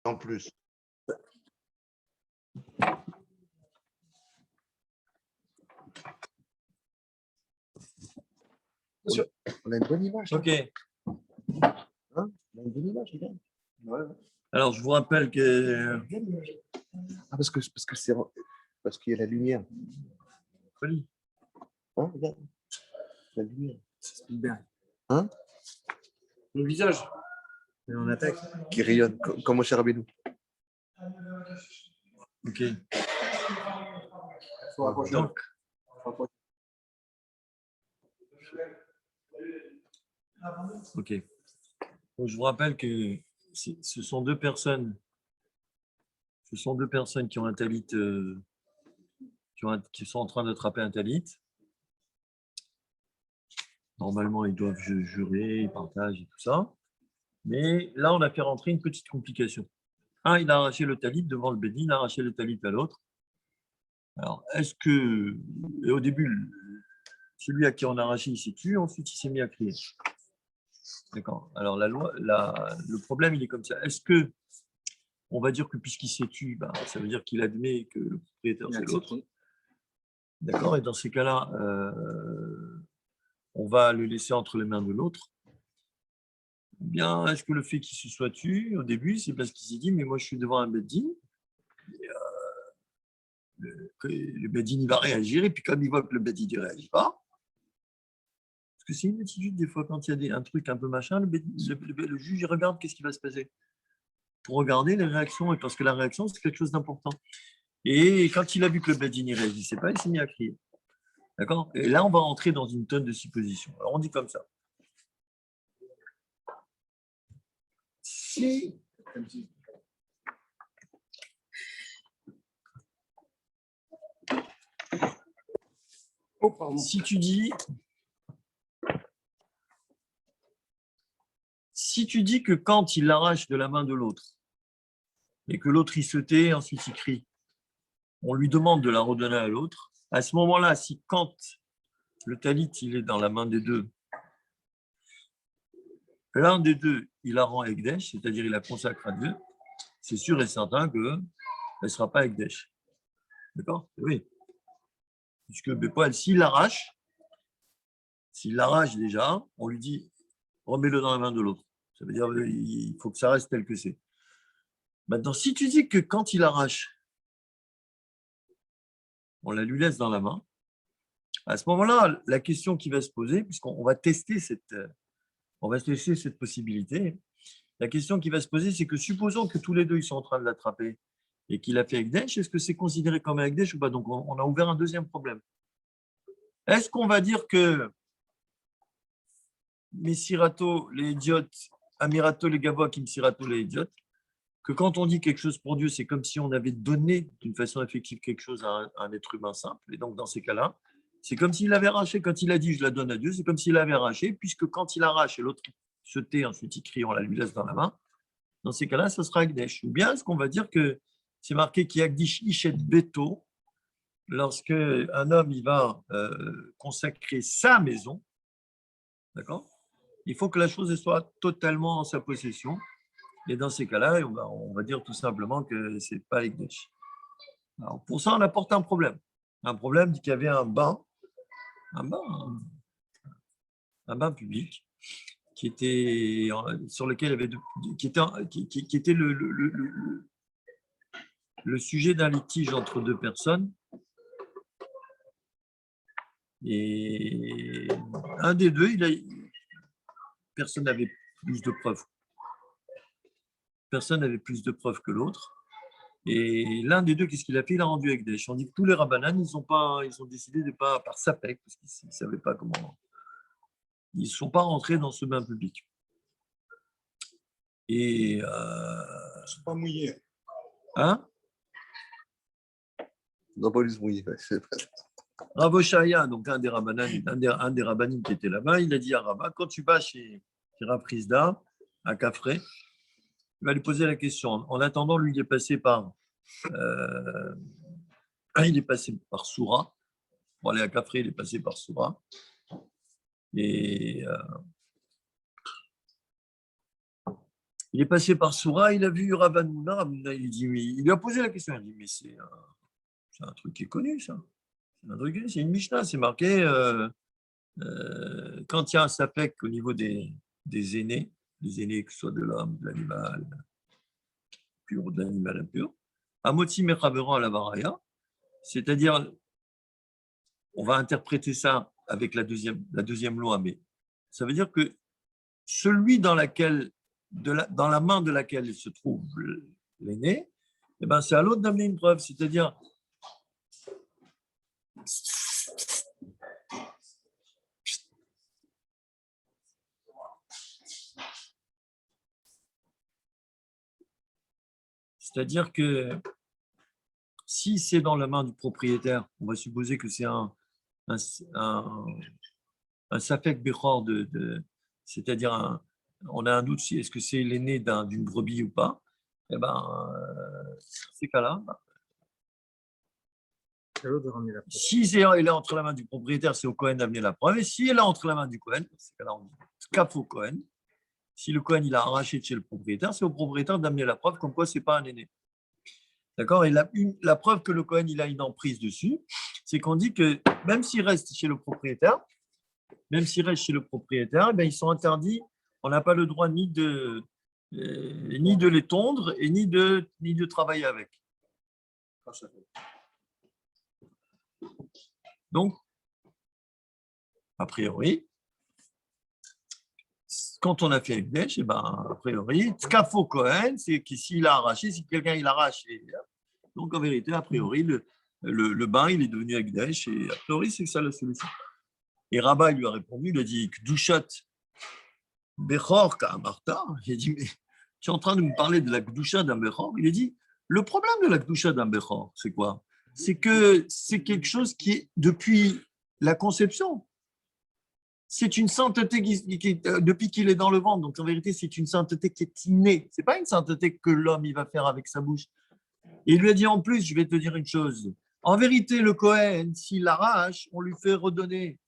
en plus. On a une bonne image. Ok. Hein, on a une bonne image, regarde. Ouais. Alors, je vous rappelle que... Ah, parce qu'il y a la lumière. Folie. Hein, regarde. La lumière. Bien. Hein? Le visage. Et on attaque. Qui rayonne, comme mon cher Abénou. Ok. Donc, ok. Donc, je vous rappelle que ce sont deux personnes qui ont un talit, qui sont en train d'attraper un talit. Normalement, ils doivent jurer, ils partagent et tout ça. Mais là, on a fait rentrer une petite complication. Un, il a arraché le talit devant le béni, il a arraché le talit à l'autre. Alors, est-ce que... Et au début, celui à qui on a arraché, il s'est tué, ensuite il s'est mis à crier. D'accord. Alors, le problème, il est comme ça. Est-ce que on va dire que puisqu'il s'est tué, ben, ça veut dire qu'il admet que le propriétaire, c'est l'autre. D'accord. Et dans ces cas-là, on va le laisser entre les mains de l'autre. Bien, est-ce que le fait qu'il se soit tué au début, c'est parce qu'il s'est dit, mais moi je suis devant un beddin, le beddin il va réagir, et puis comme il voit que le beddin ne réagit pas, parce que c'est une attitude des fois quand il y a un truc un peu machin, le juge il regarde qu'est-ce qui va se passer pour regarder les réactions, et parce que la réaction c'est quelque chose d'important. Et quand il a vu que le beddin ne réagissait pas, il s'est mis à crier. D'accord? Et là on va entrer dans une tonne de suppositions. Alors on dit comme ça. Si si tu dis que quand il l'arrache de la main de l'autre et que l'autre il se tait, ensuite il crie, on lui demande de la redonner à l'autre, à ce moment-là, si quand le talit il est dans la main des deux, l'un des deux il la rend Ekdesh, c'est-à-dire il la consacre à Dieu, c'est sûr et certain qu'elle ne sera pas Ekdesh. D'accord? Oui. Puisque Bépoil, s'il l'arrache déjà, on lui dit remets-le dans la main de l'autre. Ça veut dire qu'il faut que ça reste tel que c'est. Maintenant, si tu dis que quand il arrache, on la lui laisse dans la main, à ce moment-là, la question qui va se poser, puisqu'on va tester cette possibilité, la question qui va se poser, c'est que supposons que tous les deux ils sont en train de l'attraper et qu'il a fait Ekdesh, est-ce que c'est considéré comme un Ekdesh ou pas? Donc, on a ouvert un deuxième problème. Est-ce qu'on va dire que Messirato, les idiotes, Amirato, les Gavois, Kimsirato, les idiotes, que quand on dit quelque chose pour Dieu, c'est comme si on avait donné d'une façon effective quelque chose à un être humain simple. Et donc, dans ces cas-là, c'est comme s'il avait arraché. Quand il a dit « je la donne à Dieu », c'est comme s'il avait arraché, puisque quand il arrache et l'autre se tait, ensuite il crie, on la lui laisse dans la main. Dans ces cas-là, ça sera Agdesh. Ou bien est-ce qu'on va dire que c'est marqué qui Agdish Ishet Beto, lorsque un homme il va consacrer sa maison, d'accord? Il faut que la chose soit totalement en sa possession. Et dans ces cas-là, on va dire tout simplement que ce n'est pas Ekdesh. Alors, pour ça, on apporte un problème. Un problème qu'il y avait un bain public qui était, sur lequel il y avait qui était le sujet d'un litige entre deux personnes. Et un des deux, personne n'avait plus de preuves. Personne n'avait plus de preuves que l'autre. Et l'un des deux, qu'est-ce qu'il a fait? Il a rendu Ekdesh. On dit que tous les rabbanan, ils ont décidé de ne pas, par sapek, parce qu'ils ne savaient pas comment. Ils ne sont pas rentrés dans ce bain public. Et. Ils ne sont pas mouillés. Hein? Ils n'ont pas dû se mouiller. Rav Oshaya, donc un des rabbanim qui était là-bas, il a dit à Rabat, quand tu vas chez Rav Prisda, à Cafré, il va lui poser la question. En attendant, lui, il est passé par Soura. Pour aller à Cafré, il est passé par Soura. Et Il est passé par Soura, il a vu Rav Hanouna. Rav Hanouna, il lui a posé la question. Il dit, mais c'est un truc qui est connu, ça. C'est une Mishnah, c'est marqué quand il y a un sapek au niveau des aînés, les aînés que ce soit de l'homme, de l'animal pur ou de l'animal impur, Amotzi Mechaveron à la Varaya, c'est-à-dire, on va interpréter ça avec la deuxième loi, mais ça veut dire que celui dans la main de laquelle se trouve l'aîné, eh ben, c'est à l'autre d'amener une preuve, c'est-à-dire que si c'est dans la main du propriétaire, on va supposer que c'est un safek bechor c'est-à-dire on a un doute si est-ce que c'est l'aîné d'une brebis ou pas, eh ben, ces cas-là, si elle est entre la main du propriétaire, c'est au Cohen d'amener la preuve, et si elle est entre la main du Cohen, c'est cas-là on dit scaf au Cohen. Si le Cohen il a arraché de chez le propriétaire, c'est au propriétaire d'amener la preuve comme quoi ce n'est pas un aîné. D'accord? Et la preuve que le Cohen il a une emprise dessus, c'est qu'on dit que même s'il reste chez le propriétaire, eh bien, ils sont interdits. On n'a pas le droit ni de les tondre et ni de travailler avec. Donc, a priori, quand on a fait Ekdesh, a priori, Tkafo Kohen, c'est que s'il a arraché, si quelqu'un il arrache, donc en vérité, a priori, le bain, il est devenu Ekdesh, et a priori, c'est ça la solution. Et Rabat, il lui a répondu, il a dit, Kdushat Bechor Ka'amarta, il a dit, mais tu es en train de me parler de la Kdusha d'un Bechor. Il a dit, le problème de la Kdusha d'un Bechor, c'est quoi? C'est que c'est quelque chose qui est depuis la conception. C'est une sainteté depuis qu'il est dans le ventre. Donc, en vérité, c'est une sainteté qui est innée. Ce n'est pas une sainteté que l'homme il va faire avec sa bouche. Et il lui a dit en plus, je vais te dire une chose. En vérité, le Kohen, s'il l'arrache, on lui fait redonner.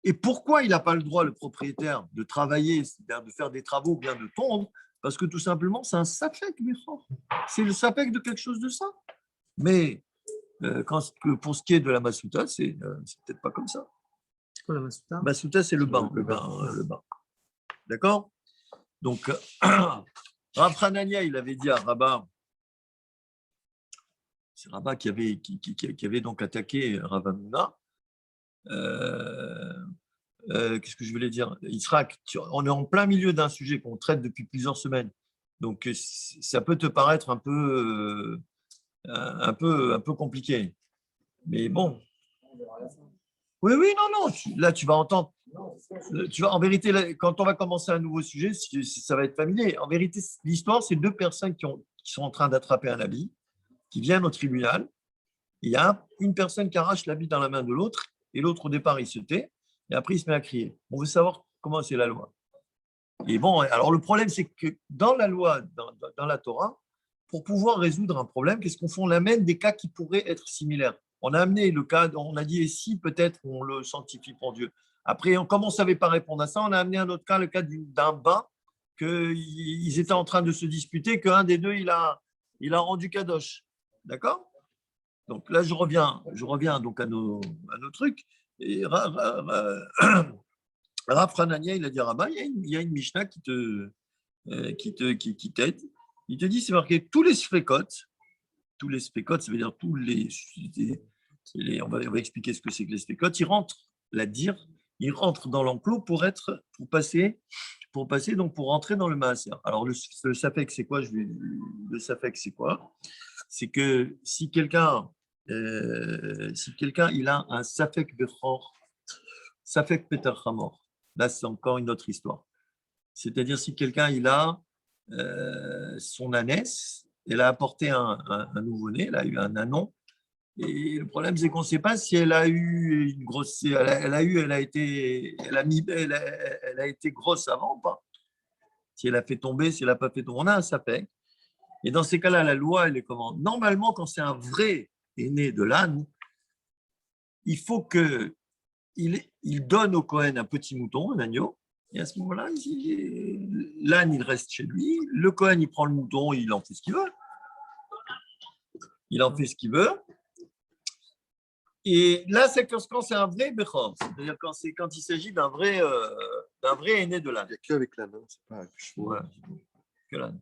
Et pourquoi il n'a pas le droit, le propriétaire, de travailler, c'est-à-dire de faire des travaux ou bien de tondre? Parce que tout simplement, c'est un sapek, c'est le sapek de quelque chose de ça. Mais pour ce qui est de la Masuta, c'est peut-être pas comme ça. C'est quoi la Masuta? Masuta, c'est le bain. D'accord? Donc, Rav Hanania, il avait dit à Rabat, c'est Rabat qui avait donc attaqué Rav Hanouna. Qu'est-ce que je voulais dire? Yitzhak, on est en plein milieu d'un sujet qu'on traite depuis plusieurs semaines. Donc, ça peut te paraître un peu compliqué. Mais bon. Oui, non. Là, tu vas entendre. En vérité, quand on va commencer un nouveau sujet, ça va être familier. En vérité, l'histoire, c'est deux personnes qui sont en train d'attraper un habit, qui viennent au tribunal. Il y a une personne qui arrache l'habit dans la main de l'autre, et l'autre, au départ, il se tait, et après, il se met à crier. On veut savoir comment c'est la loi. Et bon, alors le problème, c'est que dans la loi, dans la Torah, pour pouvoir résoudre un problème, qu'est-ce qu'on fait? On amène des cas qui pourraient être similaires. On a amené le cas, on a dit, et si peut-être on le sanctifie pour Dieu. Après, comme on ne savait pas répondre à ça, on a amené un autre cas, le cas d'un bain, qu'ils étaient en train de se disputer, qu'un des deux, il a rendu kadosh. D'accord? Donc là, je reviens donc à nos trucs. Et Rav Hanania, il a dit à Rabat, il y a une Mishnah qui t'aide. Il te dit, c'est marqué tous les sphécotes, ça veut dire tous les on va expliquer ce que c'est que les sphécotes, ils rentrent dans l'enclos pour passer, donc pour rentrer dans le maaser. Alors le safek, c'est quoi? Le safek, c'est quoi? C'est que si quelqu'un il a un safek bechor, safek peter chamor, là c'est encore une autre histoire. C'est-à-dire si quelqu'un il a son ânesse, elle a apporté un nouveau-né, elle a eu un anon, et le problème c'est qu'on ne sait pas si elle a eu une grosse, elle a été grosse avant ou pas. Si elle a fait tomber, si elle n'a pas fait tomber, on a un safek. Et dans ces cas-là, la loi, elle est comment? Normalement, quand c'est un vrai aîné de l'âne, il faut qu'il donne au Cohen un petit mouton, un agneau, Et à ce moment-là, l'âne, il reste chez lui. Le Kohen, il prend le mouton, il en fait ce qu'il veut. Il en fait ce qu'il veut. Et là, c'est quand c'est un vrai Bechor. C'est-à-dire quand il s'agit d'un vrai aîné de l'âne. Il n'y a qu'avec l'âne, hein, c'est pas avec le cheval. Ouais, que l'âne.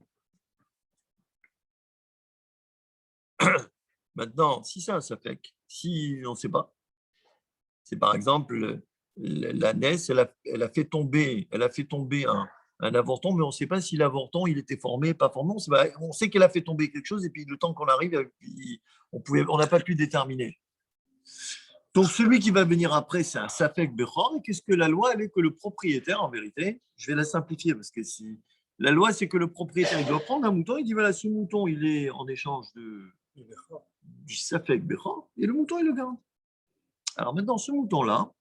Maintenant, si c'est un Safek, si on ne sait pas, c'est par exemple l'ânesse, elle a fait tomber un avorton, mais on ne sait pas si l'avorton il était formé, pas formé. On sait qu'elle a fait tomber quelque chose, et puis le temps qu'on arrive, on n'a pas pu déterminer. Donc celui qui va venir après, c'est un Safek Bechor. Et qu'est-ce que la loi? Elle est que le propriétaire, en vérité, je vais la simplifier, parce que si la loi, c'est que le propriétaire, il doit prendre un mouton, il dit voilà, ce mouton, il est en échange du Safek Bechor, et le mouton, il le garde. Alors maintenant, ce mouton-là,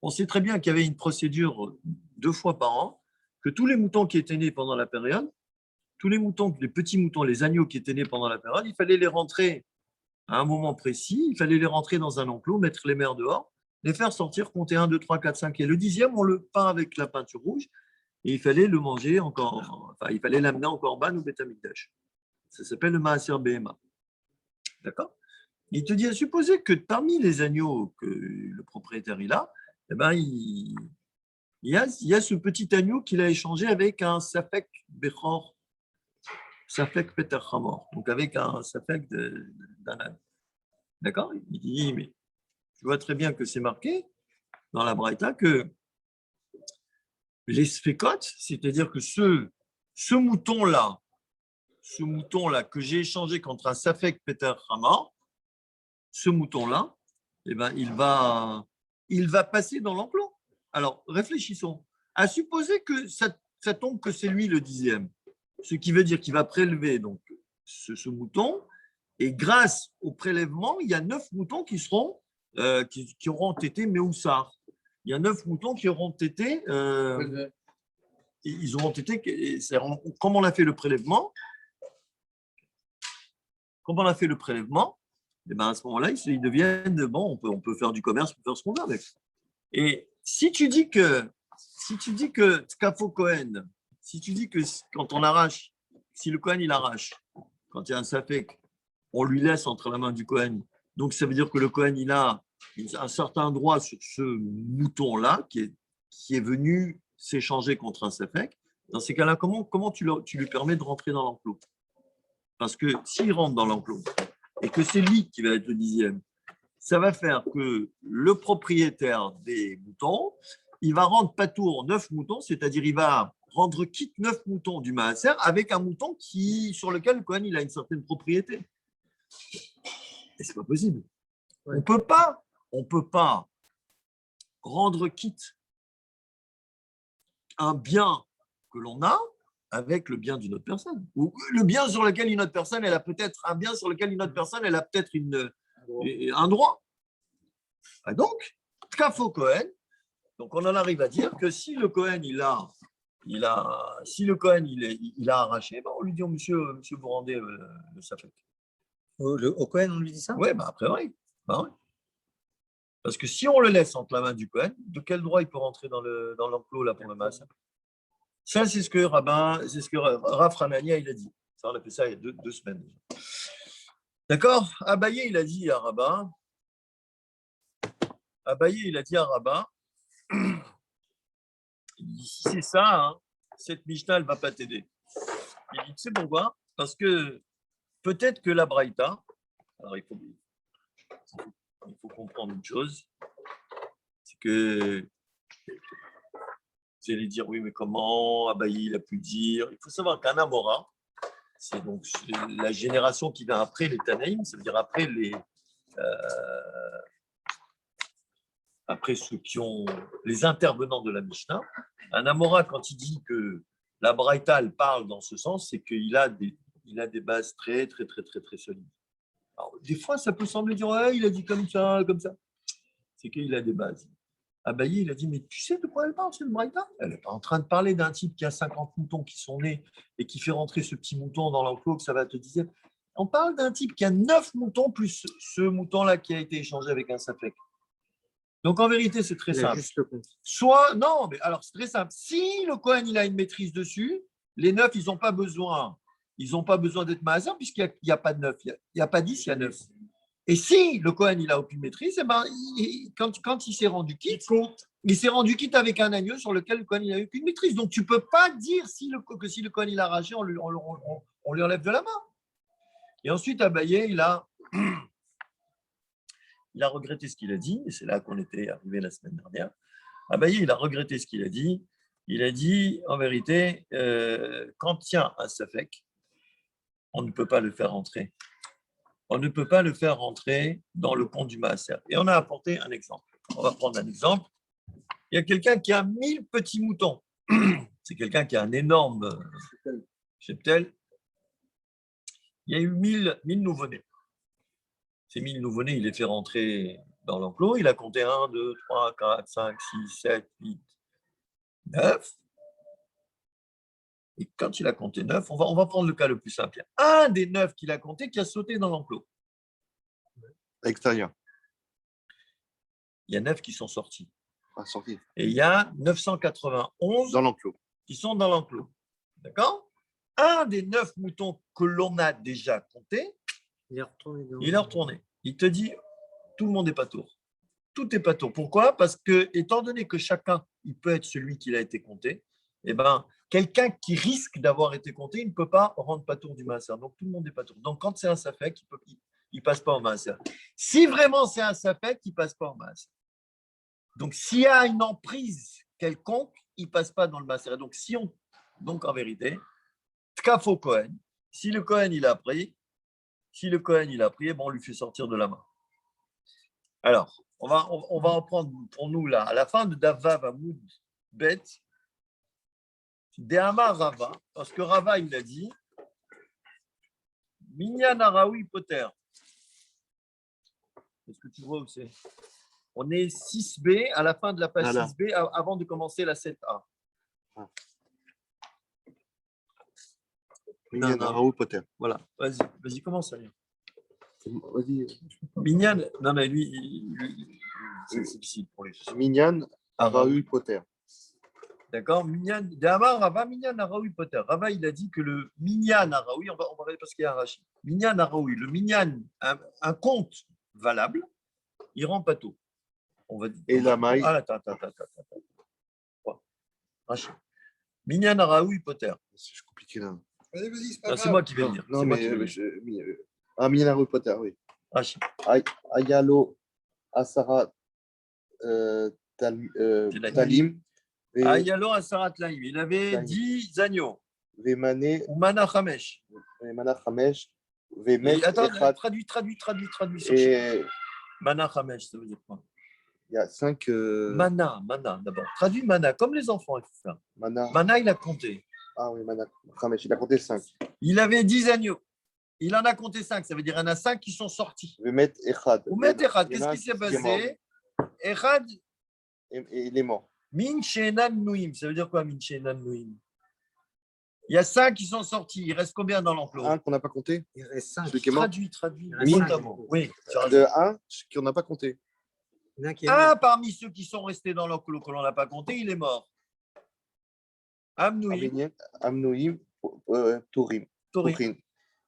on sait très bien qu'il y avait une procédure 2 fois par an, que tous les moutons qui étaient nés pendant la période, tous les moutons, les petits moutons, les agneaux qui étaient nés pendant la période, il fallait les rentrer à un moment précis, il fallait les rentrer dans un enclos, mettre les mères dehors, les faire sortir, compter 1, 2, 3, 4, 5. Et le 10e, on le peint avec la peinture rouge, et il fallait le manger encore, enfin, il fallait l'amener en Corban ou Beth Amikdash. Ça s'appelle le Maaser Behema. D'accord? Il te dit à supposer que parmi les agneaux que le propriétaire il a, eh ben, il y a ce petit agneau qu'il a échangé avec un Safek Bechor, Safek Peter Hamor, donc avec un Safek d'un âne. D'accord? Il dit, mais tu vois très bien que c'est marqué dans la Braïta que les sphécotes, c'est-à-dire que ce mouton-là que j'ai échangé contre un Safek Peter Hamor, ce mouton-là, eh ben, il va passer dans l'enclos. Alors, réfléchissons. À supposer que ça tombe que c'est lui le 10e, ce qui veut dire qu'il va prélever donc ce mouton, et grâce au prélèvement, il y a 9 moutons qui auront été Méoussar. Il y a 9 moutons qui auront été, ils auront été, comme on a fait le prélèvement, et ben à ce moment-là, ils deviennent, bon, on peut faire du commerce, on peut faire ce qu'on veut avec. Et si tu dis que Tkafo Cohen, si tu dis que quand on arrache, si le Cohen il arrache, quand il y a un Safek, on lui laisse entre la main du Cohen. Donc ça veut dire que le Cohen il a un certain droit sur ce mouton-là qui est venu s'échanger contre un Safek. Dans ces cas-là, comment tu lui permets de rentrer dans l'enclos? Parce que s'il rentre dans l'enclos et que c'est lui qui va être le 10e, ça va faire que le propriétaire des moutons, il va rendre patour 9 moutons, c'est-à-dire il va rendre quitte 9 moutons du maaser avec un mouton sur lequel le Kohen il a une certaine propriété. Et c'est pas possible. Ouais. On peut pas rendre quitte un bien que l'on a avec le bien d'une autre personne. Ou le bien sur lequel une autre personne, elle a peut-être un bien sur lequel une autre personne, elle a peut-être un droit. Et donc, Tkafo Cohen, donc on en arrive à dire que si le Cohen il a arraché, ben on lui dit monsieur, vous rendez le Safek. Au Cohen, on lui dit ça? Oui, ben après, oui. Ben, oui. Parce que si on le laisse entre la main du Cohen, de quel droit il peut rentrer dans l'enclos là pour le massacre? Ça, c'est ce que Rav Hanania il a dit. Ça, on a fait ça il y a 2 semaines. D'accord? Abaye, il a dit à Rabbin, si c'est ça, hein, cette Mishnah, elle ne va pas t'aider. Il dit, tu sais pourquoi? Parce que peut-être que la Braïta, alors il faut comprendre une chose, c'est que vous allez dire, oui, mais comment Abaye, il a pu dire? Il faut savoir qu'un Amora, c'est donc la génération qui vient après les Tanaïm, ça veut dire après après ceux qui ont les intervenants de la Mishnah. Un Amora, quand il dit que la Braïta elle parle dans ce sens, c'est qu'il a des bases très, très, très, très, très solides. Alors, des fois, ça peut sembler dire, ouais, il a dit comme ça, comme ça. C'est qu'il a des bases. Abaye, il a dit, mais tu sais de quoi elle parle, c'est le Braïta? Elle n'est pas en train de parler d'un type qui a 50 moutons qui sont nés et qui fait rentrer ce petit mouton dans l'enclos que ça va te dire. On parle d'un type qui a 9 moutons plus ce mouton-là qui a été échangé avec un Safek. Donc, en vérité, c'est très Il a simple. juste le compte. Soit, non, mais alors, c'est très simple. Si le Cohen, il a une maîtrise dessus, les 9, ils n'ont pas besoin. Ils n'ont pas besoin d'être Maaser puisqu'il n'y a pas de 9. Il n'y a pas 10, il y a 9. Et si le Cohen, il n'a aucune maîtrise, eh ben, quand il s'est rendu quitte, il s'est rendu quitte avec un agneau sur lequel le Cohen, il n'a aucune maîtrise. Donc, tu ne peux pas dire que si le Cohen, il a arraché, on lui enlève de la main. Et ensuite, Abaye, il a regretté ce qu'il a dit, et c'est là qu'on était arrivé la semaine dernière. Abaye, il a regretté ce qu'il a dit. Il a dit, en vérité, quand il y a un safek, on ne peut pas le faire rentrer. On ne peut pas le faire rentrer dans le compte du maaser. Et on a apporté un exemple. On va prendre un exemple. Il y a quelqu'un qui a 1000 petits moutons. C'est quelqu'un qui a un énorme cheptel. Il y a eu 1000 nouveau-nés. Ces 1000 nouveau-nés, il les fait rentrer dans l'enclos. Il a compté 1, 2, 3, 4, 5, 6, 7, 8, 9. Et quand il a compté 9, on va prendre le cas le plus simple. Un des 9 qu'il a compté qui a sauté dans l'enclos. Extérieur. Il y a 9 qui sont sortis. Pas sorti. Et il y a 991 Dans l'enclos. qui sont dans l'enclos. D'accord? Un des 9 moutons que l'on a déjà compté, Il est retourné. il est retourné. Il te dit, tout le monde n'est pas tour. Tout n'est pas tour. Pourquoi? Parce que, étant donné que chacun, il peut être celui qui a été compté, eh ben, quelqu'un qui risque d'avoir été compté, il ne peut pas rendre pas tour du maaser. Donc, tout le monde n'est pas tour. Donc, quand c'est un safek, il ne passe pas au maaser. Si vraiment c'est un safek, il ne passe pas au maaser. Donc, s'il y a une emprise quelconque, il ne passe pas dans le maaser. Donc, en vérité, Tkafo Cohen, si le Cohen il a pris, on lui fait sortir de la main. Alors, on va en prendre pour nous là, à la fin de Davav Amoud Bet, Dehamar Rava, parce que Rava il a dit Minyan Araoui Poter. Est-ce que tu vois où c'est? On est 6b, à la fin de la page Voilà. 6b, avant de commencer la 7a. Minyan non. Araou Potter. Voilà, vas-y, commence. Allez. Vas-y. Minyan, non mais lui c'est difficile pour lui. Minyan Araou Potter. D'accord? Minyan, Dehamar Rava, Minyan Araoui Poter. Rava, il a dit que le Minyan Araoui, on va regarder parce qu'il y a un rachis. Minyan Araoui, le Minyan, un compte valable, il rend pas tout. On va dire. Et la maille. Ah, attends. Rachis. Minyan Araoui Poter. C'est compliqué là. Vas-y, Non, c'est moi qui vais le dire. Non, C'est moi mais qui vais le dire. Minyan Araou Potter, oui. Rachis. Ayalo Asara Talim. Ayalo Asarat Laïm. Il avait 10 agneaux. Vemane. Ou Mana Hamesh. Vemana Hamesh. Vemet. Attends, traduis. Et Mana Hamesh, ça veut dire quoi? il y a 5. Mana, d'abord. Traduis Mana, comme les enfants, il faut faire. Mana, il a compté. Ah oui, Mana Hamesh, il a compté 5. Il avait 10 agneaux. Il en a compté 5. Ça veut dire qu'il y en a 5 qui sont sortis. Vemet Echad. Ou Met Echad, qu'est-ce qui s'est passé? Echad. Et il est mort. Min Shenan Nouim. Ça veut dire quoi, Min Shenan Nouim? Il y a 5 qui sont sortis. Il reste combien dans l'enclos? Un qu'on n'a pas compté. Il reste 5. Celui qui est mort. Traduis. Min. Oui. De 1 qu'on n'a pas compté. Un parmi ceux qui sont restés dans l'enclos que l'on n'a pas compté, il est mort. Amnouim. Amnouim, Tourim.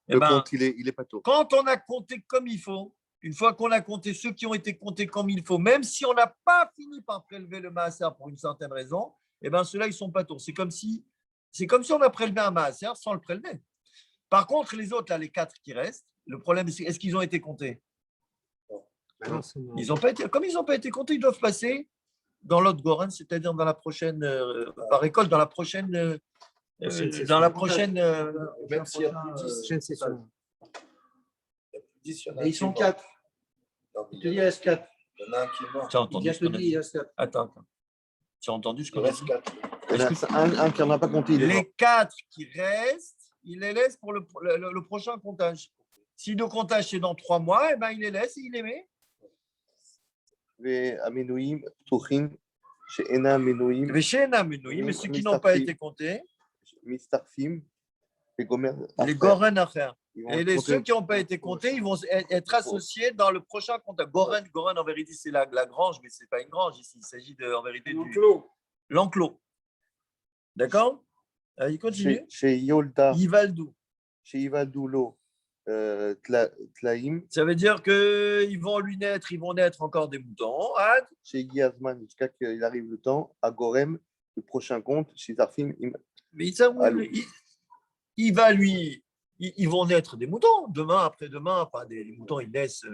Eh Le ben, compte, il est pas tôt. quand on a compté comme il faut, une fois qu'on a compté ceux qui ont été comptés comme il faut, même si on n'a pas fini par prélever le maaser pour une certaine raison, eh ben, ceux-là, ils ne sont pas tours. C'est comme si on a prélevé un maaser sans le prélever. Par contre, les autres, là, les 4 qui restent, le problème, c'est est-ce qu'ils ont été comptés? Ils n'ont pas été, comme ils n'ont pas été comptés, ils doivent passer dans l'autre Goren, c'est-à-dire dans la prochaine, par école, dans la prochaine, dans la prochaine. Même s'il y a plus de 10. session. Et ils sont 4. Il te dit, il reste 4. Il y en a un qui est mort. Tu as entendu ce qu'on a dit? Il reste 4. Attends. Tu as entendu ce Il qu'on a reste dit? 4. Il y en a un qui n'en a pas compté. Il est mort. Les 4 qui restent, il les laisse pour le prochain comptage. Si le comptage c'est dans 3 mois, eh ben, il les laisse et il les met. Amenouim, Tourim, chez Ena Amenouim, Mais chez Namenoui, mais ceux qui n'ont pas été comptés, Mistarfim, Les Gomer. Les Goren Acher. Ils vont Et compter- ceux qui n'ont pas été comptés, ils vont être associés dans le prochain compte. Goren, en vérité, c'est la grange, mais ce n'est pas une grange ici. Il s'agit en vérité du l'enclos. D'accord? Il continue. Chez Yolda, Yivaldou. chez Ivaldoulo, Tlaim, Ça veut dire qu'ils vont naître encore des moutons. Had. chez Giazman, jusqu'à qu'il arrive le temps, à Gorem, le prochain compte, chez Zarfim, Mais ça, Allô. il va lui. Ils vont naître des moutons, demain, après-demain, enfin, les moutons, ils naissent.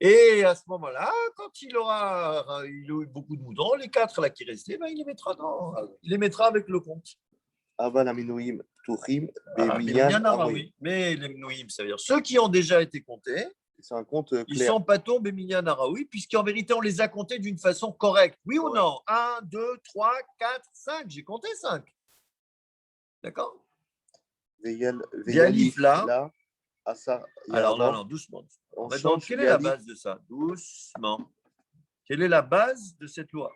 Et à ce moment-là, quand il aura eu beaucoup de moutons, les 4 là qui restaient, ben, il les mettra avec le compte. Aval Aminouim, Tourim, Ah, Beminyan, Minyan Aroïm. Araoui. Mais les Mnoïm, ça veut dire ceux qui ont déjà été comptés, C'est un compte ils clair. sont pas tombés Minyan Araoui, puisqu'en vérité, on les a comptés d'une façon correcte. Oui ou Ouais. non? 1, 2, 3, 4, 5. J'ai compté 5. D'accord? Veyalif, là. Asa, Alors, Yahava. non, doucement. On Maintenant, change quelle est la Veyalif. base de ça? Doucement. Quelle est la base de cette loi?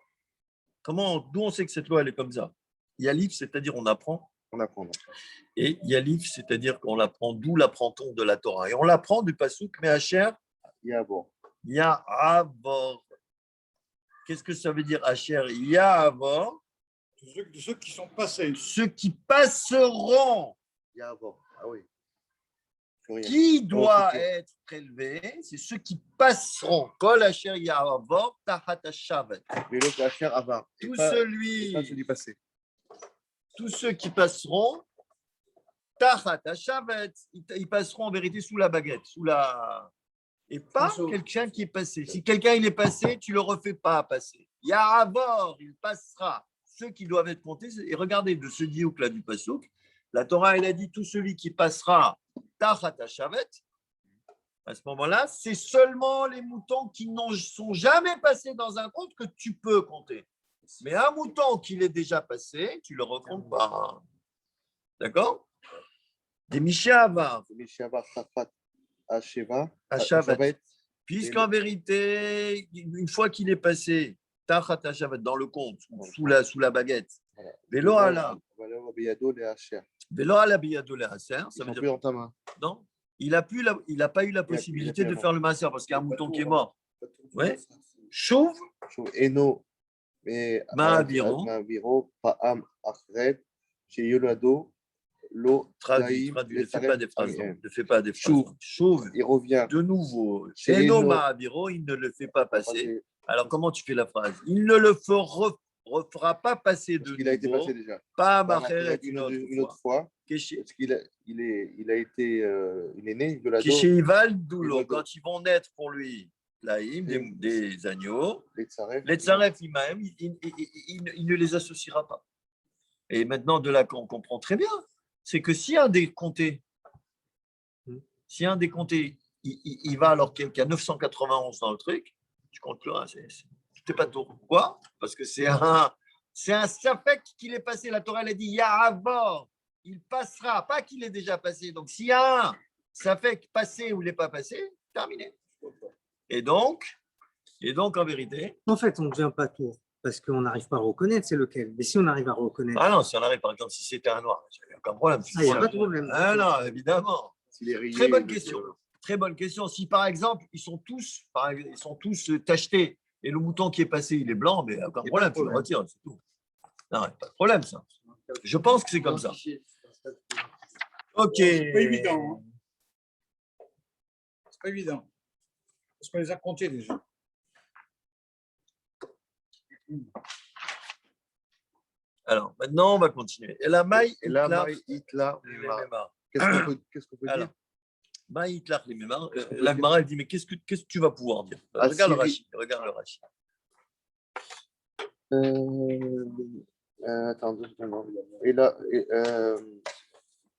D'où on sait que cette loi, elle est comme ça? Yalif, c'est-à-dire on apprend. On apprend. Et Yalif, c'est-à-dire qu'on l'apprend. D'où l'apprend-on de la Torah? Et on l'apprend du Passouk, mais Asher, Yahava. Ya'avor. Qu'est-ce que ça veut dire Asher? Ya'avor. Ceux qui sont passés. Ceux qui passeront. Yahava. Ah oui. Plus rien. Qui doit Ok. être prélevé? C'est ceux qui passeront. Kol Asher Ya'avor, Tahat Hashavet. Mais l'autre, Asher, Avar. Et Tout pas celui. celui passé. Tous ceux qui passeront, Tachat Hashavet, ils passeront en vérité sous la baguette, et pas quelqu'un qui est passé. Si quelqu'un il est passé, tu le refais pas passer. Ya'avor, il passera. Ceux qui doivent être comptés, et regardez de ce diouk là du Passouk, la Torah elle a dit tout celui qui passera Tachat Hashavet. À ce moment-là, c'est seulement les moutons qui ne sont jamais passés dans un compte que tu peux compter. Mais un mouton qui est déjà passé, tu ne le recomptes pas. D'accord? Des Mishavar, Mishavar, Safat, Asheva. Hashavet. Puisqu'en vérité, une fois qu'il est passé, Tachat Hashavet, dans le compte, sous la baguette, Velo ala, Beyado, les Asher. Velo ala biyado le haser, Ils ça sont veut plus dire dans ta main. non, il n'a pas eu la possibilité de faire le masser parce qu'il y a un mouton qui est mort. Ouais. Chauve, Eno, mais Ma'aviro, Pa'am, Achred, chez Yolado, Lo, traduit, Taïm, ne fais pas des phrases. Amiens. Ne fais pas des phrases. Chauve, Il revient. de nouveau. Chez Eno Eno. Ma'aviro, il ne le fait pas passer. Passer, Alors, comment tu fais la phrase? Il ne le refera pas passer de parce qu'il a été nouveau. passé déjà. Pas Pas Macheret une autre fois. Keshe- Parce qu'il il est né, Yolado, Kesheval Doulo, Yolado. quand ils vont naître pour lui, Laïm, Et- des agneaux, les Tsaref. les Tsaref Imahem, il ne les associera pas. Et maintenant, de là qu'on comprend très bien, c'est que si un des comtés, il va alors qu'il y a 991 dans le truc, tu comptes plus rien, c'est pas tout. Pourquoi? Parce que c'est un safek qu'il est passé. La Torah elle a dit Ya'avor, il passera, pas qu'il est déjà passé. Donc s'il y a un safek passé ou il n'est pas passé, terminé. Et donc en vérité, En fait, on ne devient pas tour parce qu'on n'arrive pas à reconnaître c'est lequel. Mais si on arrive à reconnaître, ah non, si on arrive par exemple, si c'était un noir, il n'y a aucun problème. il n'y a pas de problème. Ah non, évidemment. S'il est rayé, Très bonne le- question. Très bonne question. Si par exemple, ils sont tous tachetés et le mouton qui est passé, il est blanc, mais aucun problème, tu le retires, c'est tout. Non, pas de problème, ça. Je pense que c'est comme ça. Ok. C'est pas évident. Hein. C'est pas évident. Parce qu'on les a comptés déjà. Alors, maintenant, on va continuer. Et la maille, Et là, Maï, Hitla, Qu'est-ce qu'on peut Alors, dire? maille, Hitlar, les mémars. La Gemara, elle dit, mais qu'est-ce que tu vas pouvoir dire? Regarde le Rashi. Regarde le Rashi. Attends, 2 secondes. Et là,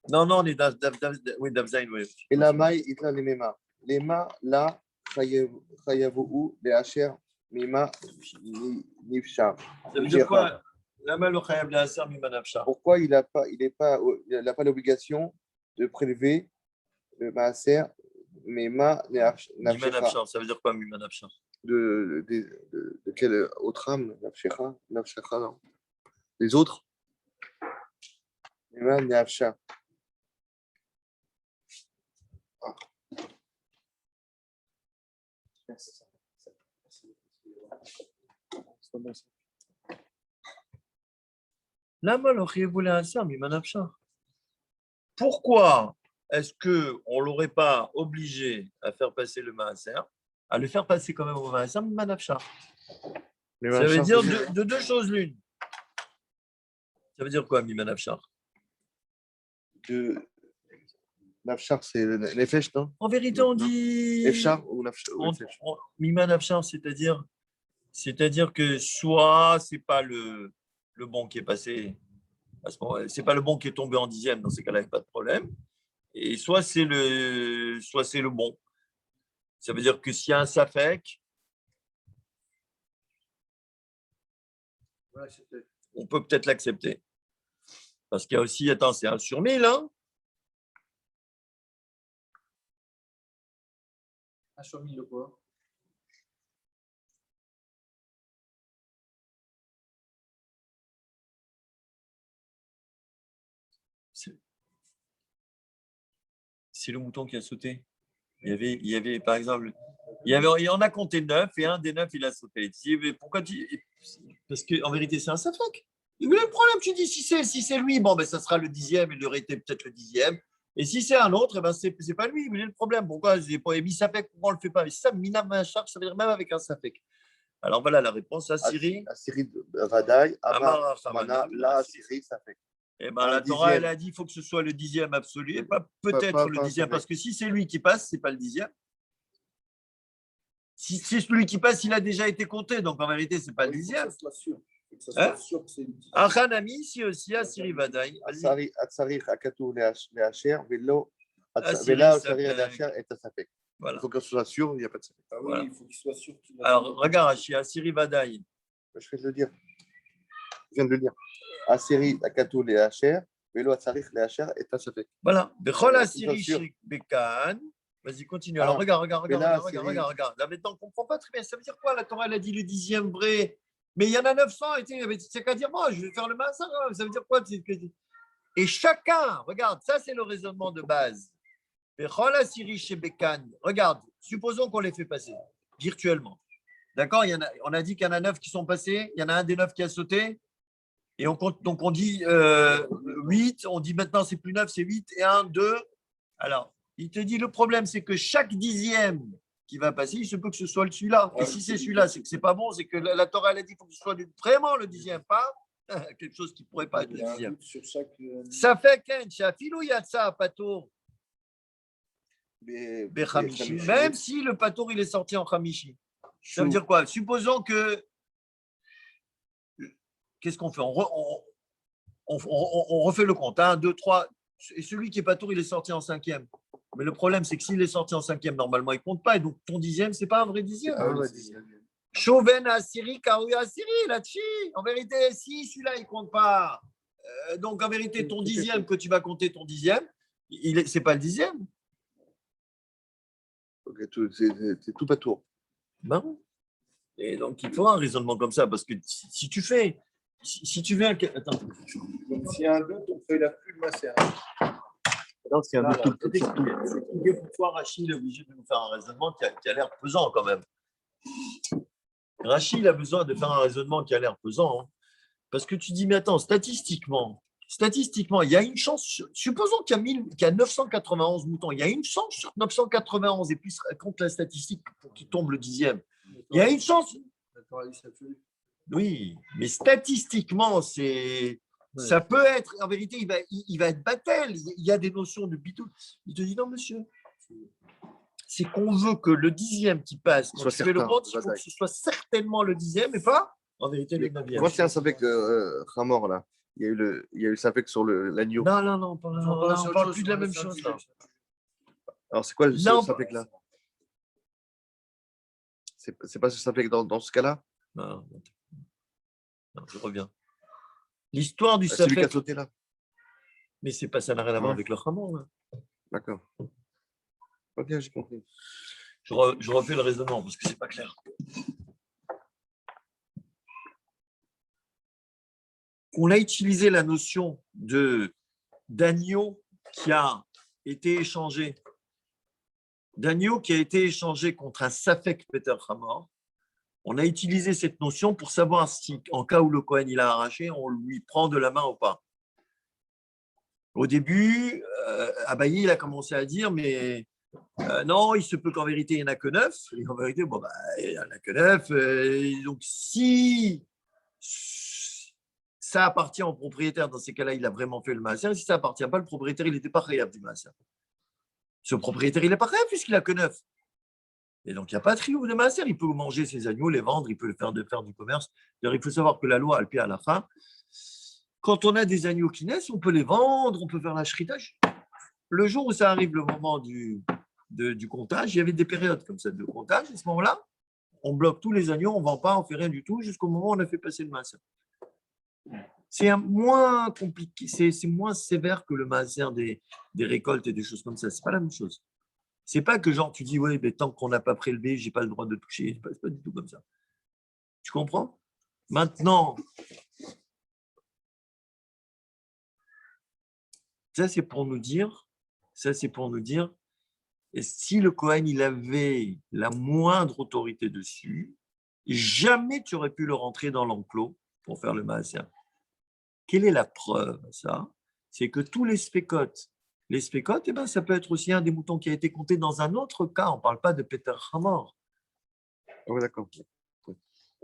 Non, on est Davzaïn, oui. et la Maï, Hitla, les Mema. Les Ma, là, Chayavou, les Asher, Mima, Nifsha. Ça veut dire quoi? La maille, le Chayab, la Asser, Mimanafsha. Pourquoi il n'a pas l'obligation de prélever le Maaser, Mima, Nafsha? Mimanafsha, ça veut dire quoi, Mimanafsha? De quel autre âme? Nafshecha, non. Les autres? Mima, Nafsha. Pourquoi est-ce qu'on ne l'aurait pas obligé à faire passer le maaser, à le faire passer quand même au maaser, Mimanafshar? Ça veut dire de deux choses l'une. Ça veut dire quoi, Mimanafshar? Nafshar, c'est le Nefesh, non? En vérité, on dit Nefshar ou Nafshar? Mimanafshar, c'est-à-dire que soit c'est pas le bon qui est passé, c'est pas le bon qui est tombé en dixième, dans ces cas-là, il n'y a pas de problème. Et soit c'est le bon. Ça veut dire que s'il y a un safek, on peut peut-être l'accepter. Parce qu'il y a aussi, attends, c'est 1 sur 1000, hein? 1 sur 1000 de quoi? C'est le mouton qui a sauté. Il y avait par exemple, il en a compté 9 et un des 9, il a sauté. Tu dis, mais pourquoi Parce qu'en vérité, c'est un safek. Mais le problème, tu dis, si c'est lui, bon, ben, ça sera le dixième, il aurait été peut-être le dixième. Et si c'est un autre, eh ben, c'est pas lui. Mais le problème, pourquoi il pas mis safek, pourquoi on ne le fait pas? Et ça, minam machar, ça veut dire même avec un safek. Alors voilà la réponse à Siri. Asiri Vadaï, Amar Amar Mana, la Asiri, ça fait. Eh ben, Un la Torah, dixième. elle a dit qu'il faut que ce soit le dixième absolu et pas peut-être le pas dixième. un Parce que si c'est lui qui passe, ce n'est pas le dixième. Si c'est celui qui passe, il a déjà été compté. Donc en vérité, ce n'est pas le dixième. Que ça soit sûr. Que ça Hein? soit sûr que c'est une Un Hanami, ici aussi, à Siri Vadaï. Atsari Akatou Leacher, Velo, Asiri, Vela, ça Atsari fait- Leacher et Tasafek. Il Voilà. faut que ce soit sûr, il n'y a pas de Safek. Ah oui, Voilà. il faut qu'il soit sûr qu'il a. Alors, regarde, Rachi, à Siri Vadaï. Je viens de le dire. Je viens de le dire. Asiri Akatou Leacher, Velo, Atsari Leacher et Tasafek. Voilà. Bechol Voilà, Asiri sûr. Shek Bekan. Vas-y, continue. Ah, Alors, regarde. mais là, Siri- Regarde. Là, maintenant, on ne comprend pas très bien. Ça veut dire quoi? La Torah, elle a dit le dixième vrai. Mais il y en a 900. Et tu sais qu'à dire, moi, je vais faire le massacre. Ça veut dire quoi? Et chacun, regarde, ça, c'est le raisonnement de base. Bechol Asiri Shek Bekan. Regarde, supposons qu'on les fait passer virtuellement. D'accord? On a dit qu'il y en a 9 qui sont passés. Il y en a un des 9 qui a sauté. Et on compte, donc on dit 8. On dit maintenant, c'est plus 9, c'est 8. Et 1, 2. Alors, il te dit, le problème, c'est que chaque dixième qui va passer, il se peut que ce soit celui-là. Et si c'est celui-là, c'est que c'est pas bon. C'est que la Torah, elle a dit qu'il faut que ce soit vraiment le dixième, pas quelque chose qui ne pourrait pas être Il le y a un dixième. doute sur chaque. Ça fait qu'un chafilou yatsa patour bechamishi. Même si le patour, il est sorti en chamishi. Ça veut dire quoi? Supposons que. Qu'est-ce qu'on fait? On refait le compte. 1, 2, 3. Et celui qui est patour, il est sorti en cinquième. Mais le problème, c'est que s'il est sorti en cinquième, normalement, il ne compte pas. Et donc, ton dixième, ce n'est pas un vrai dixième. Ah ouais, Chauven à Syrie, Karouya à Syrie, là-dessus. En vérité, si celui-là, il ne compte pas. Donc, en vérité, ton dixième, que tu vas compter ton dixième, ce n'est pas le dixième. Ok, c'est tout pas tour. Ben, et donc, il faut un raisonnement comme ça. Parce que si tu fais. Si tu veux. Attends. Donc, s'il y a un doute, on fait la plus de masser. Non, c'est un Voilà. tout. Pour toi, Rachid est obligé de nous faire un raisonnement qui a l'air pesant quand même. Rachid a besoin de faire un raisonnement qui a l'air pesant. Hein. Parce que tu dis, mais attends, statistiquement, il y a une chance. Supposons qu'il y a 991 moutons. Il y a une chance sur 991. Et puis, compte la statistique pour qu'il tombe le dixième. Il y a une chance. Oui, mais statistiquement, ça peut être, en vérité, il va être battel. Il y a des notions de bidou. Il te dit, non, monsieur, c'est qu'on veut que le dixième qui passe, quand tu fais le compte, il faut que ce soit certainement le dixième et pas, en vérité, le neuvième. Moi, c'est un Safek Ramor, là. Il y a eu le Safek sur l'agneau. Non, on parle plus de la même chose, là. Alors, c'est quoi ce Safek là? C'est pas ce Safek dans ce cas-là? Non, je reviens. L'histoire du C'est lui qui a Safek, sauté là. mais ça n'a rien à voir avec le Hamon. Hein. D'accord. Ok, j'ai compris. Je refais le raisonnement parce que c'est pas clair. On a utilisé la notion d'agneau qui a été échangé d'agneau qui a été échangé contre un Safek Peter Hamor, on a utilisé cette notion pour savoir si, en cas où le Kohen il a arraché, on lui prend de la main ou pas. Au début, Abaye il a commencé à dire, mais non, il se peut qu'en vérité, il n'y en a que 9. Et en vérité, bon, il n'y en a que 9. Donc, si ça appartient au propriétaire, dans ces cas-là, il a vraiment fait le maaser. Si ça n'appartient pas, le propriétaire, il n'était pas réel du maaser. Ce propriétaire, il n'est pas réel puisqu'il n'a que 9. Et donc, il n'y a pas de triomphe de maaser. Il peut manger ses agneaux, les vendre, il peut faire du commerce. D'ailleurs, il faut savoir que la loi, elle à la fin, quand on a des agneaux qui naissent, on peut les vendre, on peut faire l'achritage. Le jour où ça arrive, le moment du comptage, il y avait des périodes comme ça de comptage. À ce moment-là, on bloque tous les agneaux, on ne vend pas, on ne fait rien du tout, jusqu'au moment où on a fait passer le maaser. C'est moins compliqué, c'est moins sévère que le maaser des récoltes et des choses comme ça. Ce n'est pas la même chose. Ce n'est pas que genre tu dis, oui, mais tant qu'on n'a pas prélevé, je n'ai pas le droit de toucher. Ce n'est pas du tout comme ça. Tu comprends? Maintenant, ça c'est pour nous dire, et si le Kohen il avait la moindre autorité dessus, jamais tu aurais pu le rentrer dans l'enclos pour faire le maaser. Quelle est la preuve, ça? C'est que tous les spécotes, eh ben, ça peut être aussi un des moutons qui a été compté dans un autre cas. On ne parle pas de Peter Hamor. Ah ouais, d'accord.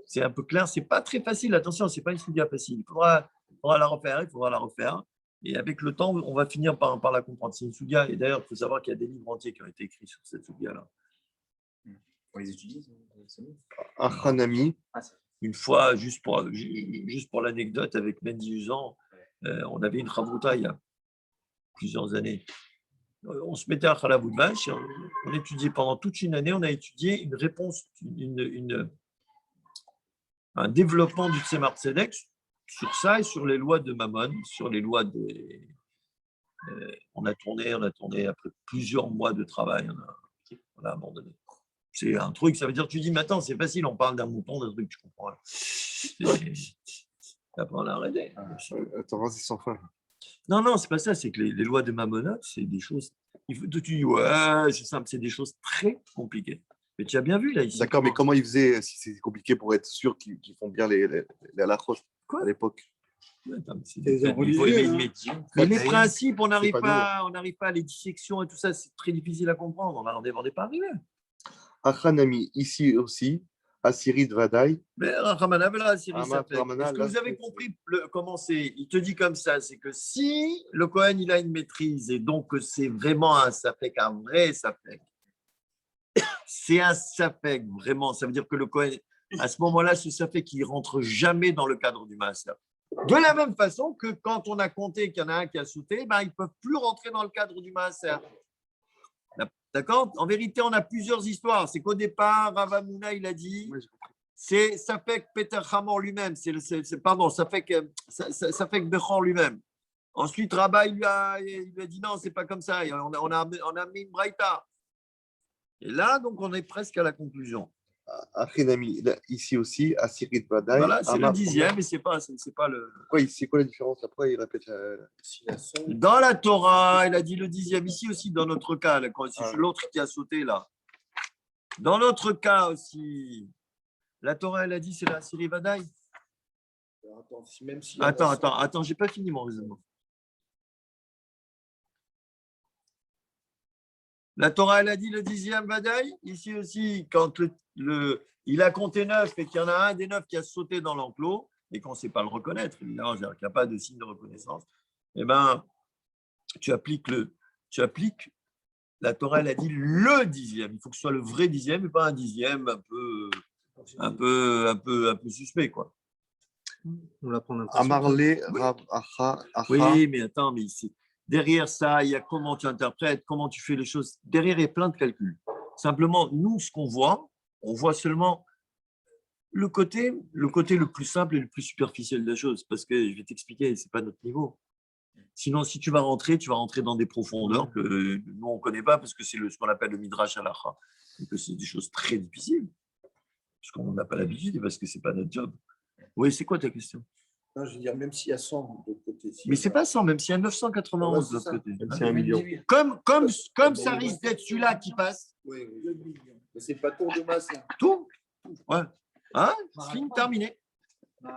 C'est un peu clair, ce n'est pas très facile. Attention, ce n'est pas une sugia facile. Il faudra la refaire. Et avec le temps, on va finir par la comprendre. C'est une sugia. Et d'ailleurs, il faut savoir qu'il y a des livres entiers qui ont été écrits sur cette sugia-là. On les étudie. Achanami. Une fois, juste pour l'anecdote, avec Mendy Usan, on avait une chavruta il y a plusieurs années. On se mettait à Khalavou de Vache, on étudiait pendant toute une année, on a étudié une réponse, un développement du Tzemar Tzedek sur ça et sur les lois de Mammon, sur les lois des. On a tourné après plusieurs mois de travail, on a abandonné. C'est un truc, ça veut dire, tu dis, mais attends, c'est facile, on parle d'un mouton, d'un truc, tu comprends. Après, on a arrêté. Attends, c'est sans fin. Non, c'est pas ça, c'est que les lois de Mammon, c'est des choses. Tu dis, ouais, c'est simple, c'est des choses très compliquées. Mais tu as bien vu là ici. D'accord, mais comment ils faisaient si c'est compliqué pour être sûr qu'ils font bien les halachot à l'époque? Mais les principes, on n'arrive pas à les dissections et tout ça, c'est très difficile à comprendre. On n'en est pas arrivé. Achanami, ici aussi, Assyrie de Vadaï. Mais est-ce que vous avez compris comment c'est? Il te dit comme ça, c'est que si le Kohen il a une maîtrise et donc c'est vraiment un safek, un vrai safek, c'est un safek vraiment, ça veut dire que le Kohen, à ce moment-là, ce safek il rentre jamais dans le cadre du maaser. De la même façon que quand on a compté qu'il y en a un qui a sauté, ben, ils ne peuvent plus rentrer dans le cadre du maaser. D'accord? En vérité, on a plusieurs histoires. C'est qu'au départ, Rav Hamuna, il a dit, c'est Safek Peter Hamor lui-même, Safek Bechor lui-même. Ensuite, Rabba, il lui a dit non, c'est pas comme ça. On a mis une braïta. Et là, donc, on est presque à la conclusion. Achanami, ici aussi, Assyrie de Vadaï. Voilà, c'est le 10e, mais c'est pas le. C'est quoi la différence? Après, il répète. Dans la Torah, il a dit le 10e. Ici aussi, dans notre cas, c'est l'autre qui a sauté là. Dans notre cas aussi, la Torah, elle a dit c'est la Assyrie Vadaï. Attends, j'ai pas fini mon raisonnement. La Torah, elle a dit le 10e Vadaï. Ici aussi, quand il a compté 9 et qu'il y en a un des 9 qui a sauté dans l'enclos et qu'on ne sait pas le reconnaître, évidemment, il n'y a pas de signe de reconnaissance, eh ben, tu appliques la Torah, elle a dit le 10e. Il faut que ce soit le vrai 10e et pas un 10e un peu suspect, quoi. On va prendre un peu. Amarlé, Oui, mais attends, mais ici, derrière ça, il y a comment tu interprètes, comment tu fais les choses. Derrière, il y a plein de calculs. Simplement, nous, ce qu'on voit, on voit seulement le côté le plus simple et le plus superficiel de la chose. Parce que je vais t'expliquer, ce n'est pas notre niveau. Sinon, si tu vas rentrer dans des profondeurs que nous, on ne connaît pas parce que c'est ce qu'on appelle le Midrash Halacha. Donc, c'est des choses très difficiles parce qu'on n'a pas l'habitude et parce que ce n'est pas notre job. Oui, c'est quoi ta question? Non, je veux dire, même s'il y a 100 de l'autre côté. Mais c'est pas 100, même s'il y a 991 de Ouais, c'est l'autre ça. côté. C'est 1 million. Comme ça risque d'être celui-là qui passe, Oui, oui. Mais c'est pas tour de masse. Hein. tout. Ouais. Hein? Fini, terminé.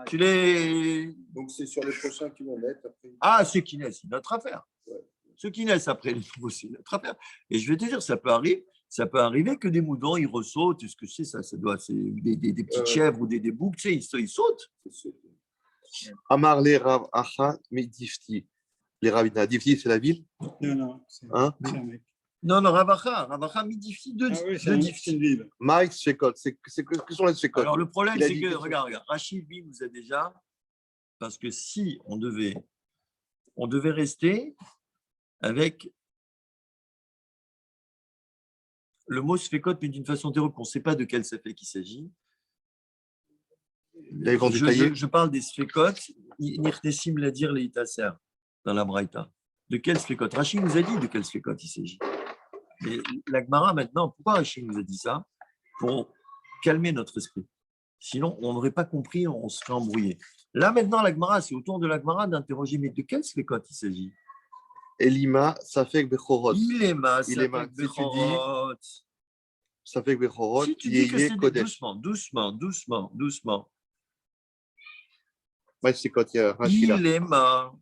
Tu les. Donc, c'est sur les prochains qui vont mettre. Après. Ah, ceux qui naissent, c'est notre affaire. Ouais. Ceux qui naissent après les nouveaux, c'est notre affaire. Et je vais te dire, ça peut arriver que des moutons, ils ressautent. Est-ce que c'est ça? Ça doit, c'est des petites chèvres ou des boucs, tu sais, ils sautent. Amar les Rav Acha Medifti. Les Ravina. Difti, c'est la ville. Non, Hein? c'est un mec. Non, Ravacha midifie deux, Ah oui, deux c'est diffs. une ville. Mike Shekot. Que sont les Shekot? Alors, le problème, Il a c'est dit que, que- regarde, Rachid, lui, nous a déjà, parce que si on devait rester avec le mot sfekot, mais d'une façon théorique, on ne sait pas de quel safek il s'agit. Là, ils vont détailler. Je parle des sfekot, nirtesim la dire les itasser, dans la Braïta. De quel sfekot? Rachid nous a dit de quel sfekot il s'agit. Et la Gemara, maintenant, pourquoi Rachid nous a dit ça? Pour calmer notre esprit. Sinon, on n'aurait pas compris, on serait embrouillé. Là, maintenant, la Gemara, c'est au tour de la Gemara d'interroger, mais de quel sfekot il s'agit? Elima, Safek Bechorot. Ilema, Il est mal. Si tu dis- Bechorot. Safek Bechorot. Si tu dis que c'est Kodesh. doucement. Mike Shekot, il y a Rashi là. Ilema.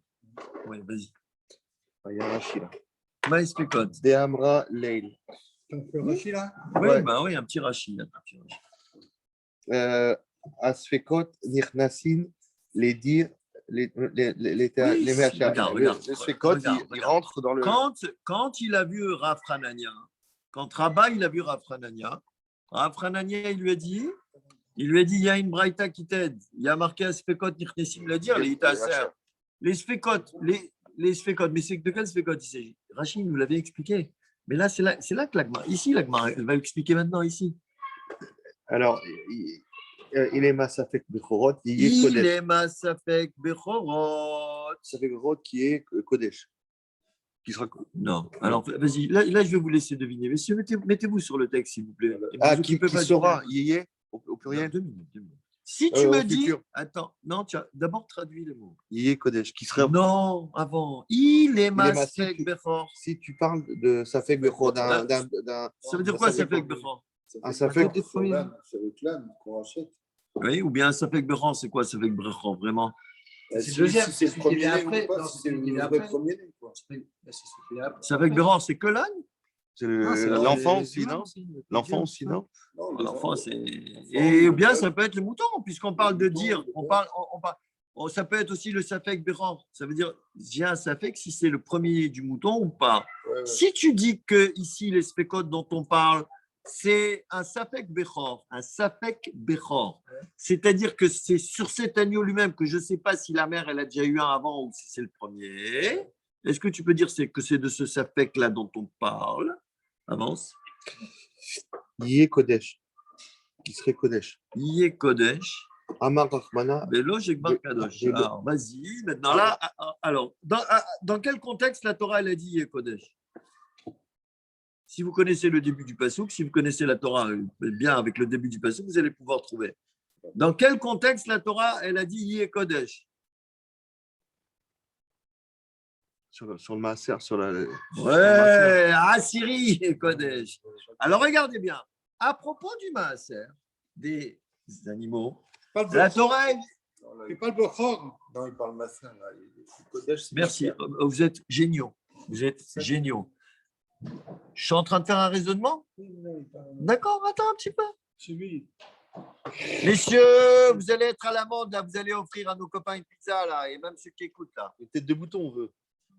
Oui, vas-y. Il y a Rashi là. Maïs Pekot. De Amra Leil. Donc, le Rachid, là, Oui, Ouais. bah oui, un petit rachis. Asfekot, Nirnasin, les dire, les machins. regarde. Les Sfekot, Regarde, ils regarde. rentrent dans le. Quand il a vu Rav Hanania, quand Rabba il a vu Rav Hanania, il lui a dit, il y a une braïta qui t'aide. Il y a marqué Asfekot, Nirnesim, le dire, les Itaser. Les Sfekot, les Sfekot, mais c'est de quel Sfekot il s'agit? Rachid nous l'avait expliqué. Mais là, c'est là que l'Agma, ici, l'Agma, elle va expliquer maintenant, ici. Alors, il est Masafek Bechorot, il est Kodesh. Ilema Safek Bechorot. Safek Bechorot qui est Kodesh. Qui sera. Non, alors vas-y, là, je vais vous laisser deviner. Messieurs, mettez-vous sur le texte, s'il vous plaît. Et Ah, vous qui occupez pas du sera texte. Yéyé au Non, pluriel? 2 minutes. Si tu Au me dis. futur. Attends, non, tu as d'abord traduit les mots. Yéyé Kodesh. Qui serait. Non, avant. Ilema Ilema, Safek Bechorot. Si tu parles de Safek Bechorot, Ça veut dire quoi, Safek Bechorot? Un Safek. C'est avec l'âme qu'on rachète. Oui, ou bien Safek Bechorot, c'est quoi Safek Bechorot, vraiment? Si le deuxième, c'est c'est le celui qui premier vient né ou après. pas, Non, si c'est c'est celui qui le vient vrai après. premier né. Quoi. Safek Bechorot, c'est que l'âne? C'est Non, c'est l'enfant le- aussi, non? c'est le- L'enfant aussi, non? Non, les L'enfant, enfants, c'est. l'enfant, Et bien, le ça peut être le mouton, puisqu'on parle de dire. le On bœuf. parle. Ça peut être aussi le Safek Bechorot. Ça veut dire, j'ai un Safek si c'est le premier du mouton ou pas. Ouais, ouais. Si tu dis que ici, les spécotes dont on parle, c'est un Safek Bechor, c'est-à-dire que c'est sur cet agneau lui-même que je ne sais pas si la mère elle a déjà eu un avant ou si c'est le premier. Est-ce que tu peux dire que c'est de ce Safek-là dont on parle? Avance. Yéyé Kodesh. Qui serait Kodesh. Yé Kodesh, Amar Rachmana. Belo Jekbar Kadosh. de- Alors, vas-y, maintenant là, alors, dans quel contexte la Torah elle a dit Yé Kodesh? Si vous connaissez le début du passouk, si vous connaissez la Torah bien avec le début du passouk, vous allez pouvoir trouver. Dans quel contexte la Torah, elle a dit Yé Kodesh? Sur le Maaser, sur la. Ouais, Assyrie Yé Kodesh. Alors regardez bien, à propos du Maaser, des animaux, pas le la Bechor. Torah, C'est pas le Bechor. Non, il parle massin. Là. Kodesh, c'est merci, massin. vous êtes géniaux, Je suis en train de faire un raisonnement. D'accord, attends un petit peu. C'est lui. Messieurs, vous allez être à l'amende, là, vous allez offrir à nos copains une pizza, là, et même ceux qui écoutent, là. Une tête de bouton, on veut.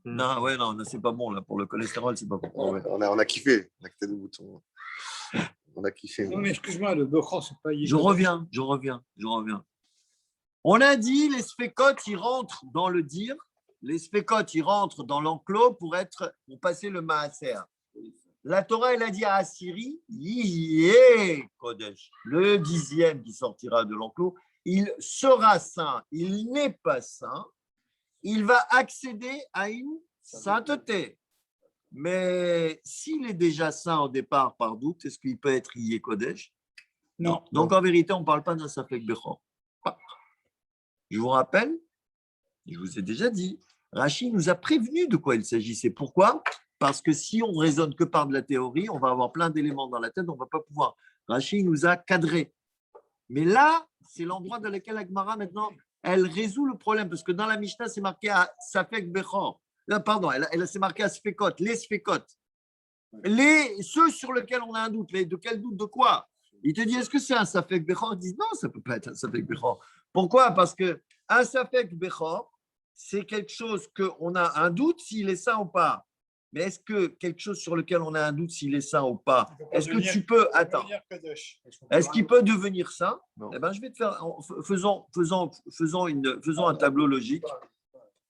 Non, ouais, non, c'est pas bon, là, pour le cholestérol, c'est pas bon. Ouais, on a kiffé, la tête de bouton. On a kiffé. Non, mais excuse-moi, le Bechor, c'est pas Je reviens. On a dit, les spécotes, ils rentrent dans le dire, les spécotes, ils rentrent dans l'enclos pour passer le maaser. La Torah, elle a dit à Assyrie, Yé Kodesh, le 10e qui sortira de l'enclos, il sera saint, il n'est pas saint, il va accéder à une sainteté. Mais s'il est déjà saint au départ, par doute, est-ce qu'il peut être Yé Kodesh? Non. Donc en vérité, on ne parle pas d'un Safek Bechor. Je vous rappelle Je vous ai déjà dit, Rachid nous a prévenu de quoi il s'agissait. Pourquoi? Parce que si on raisonne que par de la théorie, on va avoir plein d'éléments dans la tête, on ne va pas pouvoir. Rachid nous a cadré. Mais là, c'est l'endroit dans lequel Agmara, maintenant, elle résout le problème. Parce que dans la Mishnah, c'est marqué à Safek Bechor. Pardon, elle s'est marqué à Sfekot, les Sfekot. Ceux sur lesquels on a un doute. Mais de quel doute? De quoi? Il te dit, est-ce que c'est un Safek Bechor? Il dit, non, ça ne peut pas être un Safek Bechor. Pourquoi? Parce qu'un Safek Bechor, c'est quelque chose qu'on a un doute s'il est sain ou pas. Mais est-ce que quelque chose sur lequel on a un doute s'il est sain ou pas, est-ce que tu peux. Attends. Est-ce qu'il peut devenir sain? Eh ben, je vais te faire. Faisons un tableau logique.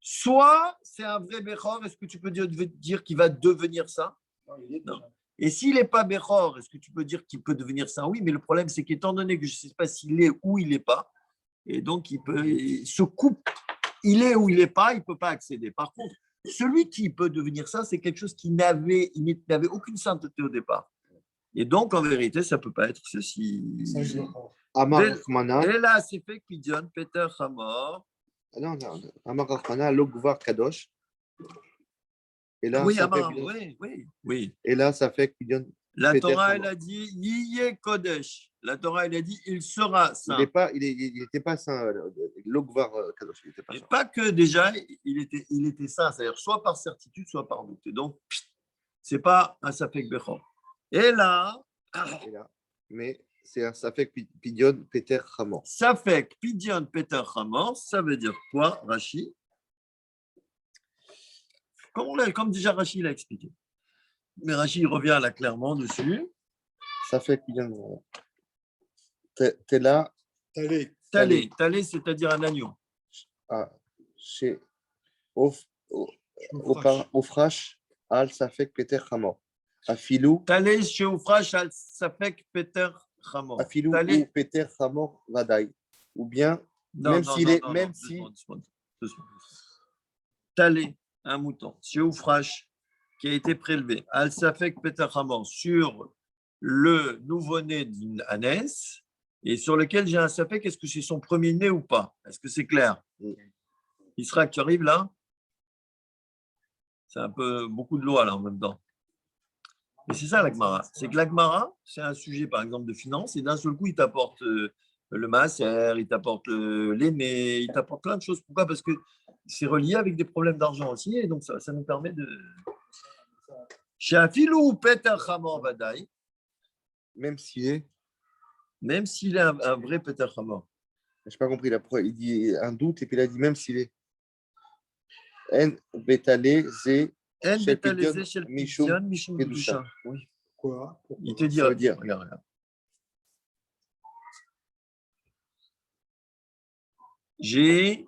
Soit c'est un vrai Bechor, est-ce que tu peux dire qu'il va devenir sain? Non. Et s'il n'est pas Bechor, est-ce que tu peux dire qu'il peut devenir sain? Oui, mais le problème, c'est qu'étant donné que je ne sais pas s'il est ou il n'est pas, et donc il se coupe, il est ou il n'est pas, il ne peut pas accéder. Par contre, celui qui peut devenir saint, c'est quelque chose qui n'avait aucune sainteté au départ. Et donc, en vérité, ça ne peut pas être ceci. Amar Rachmana. Et là, c'est fait Pidion, Peter Hamor. Non, Amar Rachmana, Logvar Kadosh. Et là, Oui, ça Amar, fait oui. Et là, ça fait Pidion. La Peter Torah, Hamor. elle a dit Yiye Kodesh. La Torah, elle a dit il sera saint. Il n'était pas saint. Logvar Kadosh, il n'était pas Et saint. pas que déjà, il était saint, c'est-à-dire soit par certitude, soit par doute. Et donc, ce n'est pas un Safek Bechor. Et là, Mais c'est un Safek Pidion Peter Hamor. Safek Pidion Peter Hamor, ça veut dire quoi, Rashi? Comme déjà Rashi l'a expliqué. Mais Rashi revient là clairement dessus. Safek Pidion. T'es là. Talé, c'est-à-dire un agneau. Chez Ofrash al Safek Peter Hamor. Afilou. Talé chez Oufrash al Safek Peter Hamor. Afilou ou Peter Hamor Vadaï. Ou bien, même s'il est. Même si. Talé, un mouton, chez Oufrash, qui a été prélevé al Safek Peter Hamor sur le nouveau-né d'une ânesse. Et sur lequel j'ai un safek, est-ce que c'est son premier-né ou pas? Est-ce que c'est clair? Israël, tu arrives là? C'est un peu beaucoup de loi là en même temps. Mais c'est ça l'Agmara. C'est que l'Agmara, c'est un sujet par exemple de finance, et d'un seul coup, il t'apporte le maaser, il t'apporte l'aimé, il t'apporte plein de choses. Pourquoi? Parce que c'est relié avec des problèmes d'argent aussi, et donc ça nous permet de. Chez un filou Peter Hamor Vadaï, Même s'il est. même s'il est un vrai Peter Hamor. Je n'ai pas compris. Il dit un doute et puis il a dit même s'il est. En Betale Zé. En Shel Betale Pidion, Zé Shel Mishum Pidion, Mishum Kedusha. Kedusha. Oui. Quoi? Il te dit, Ça veut dire. regarde. J'ai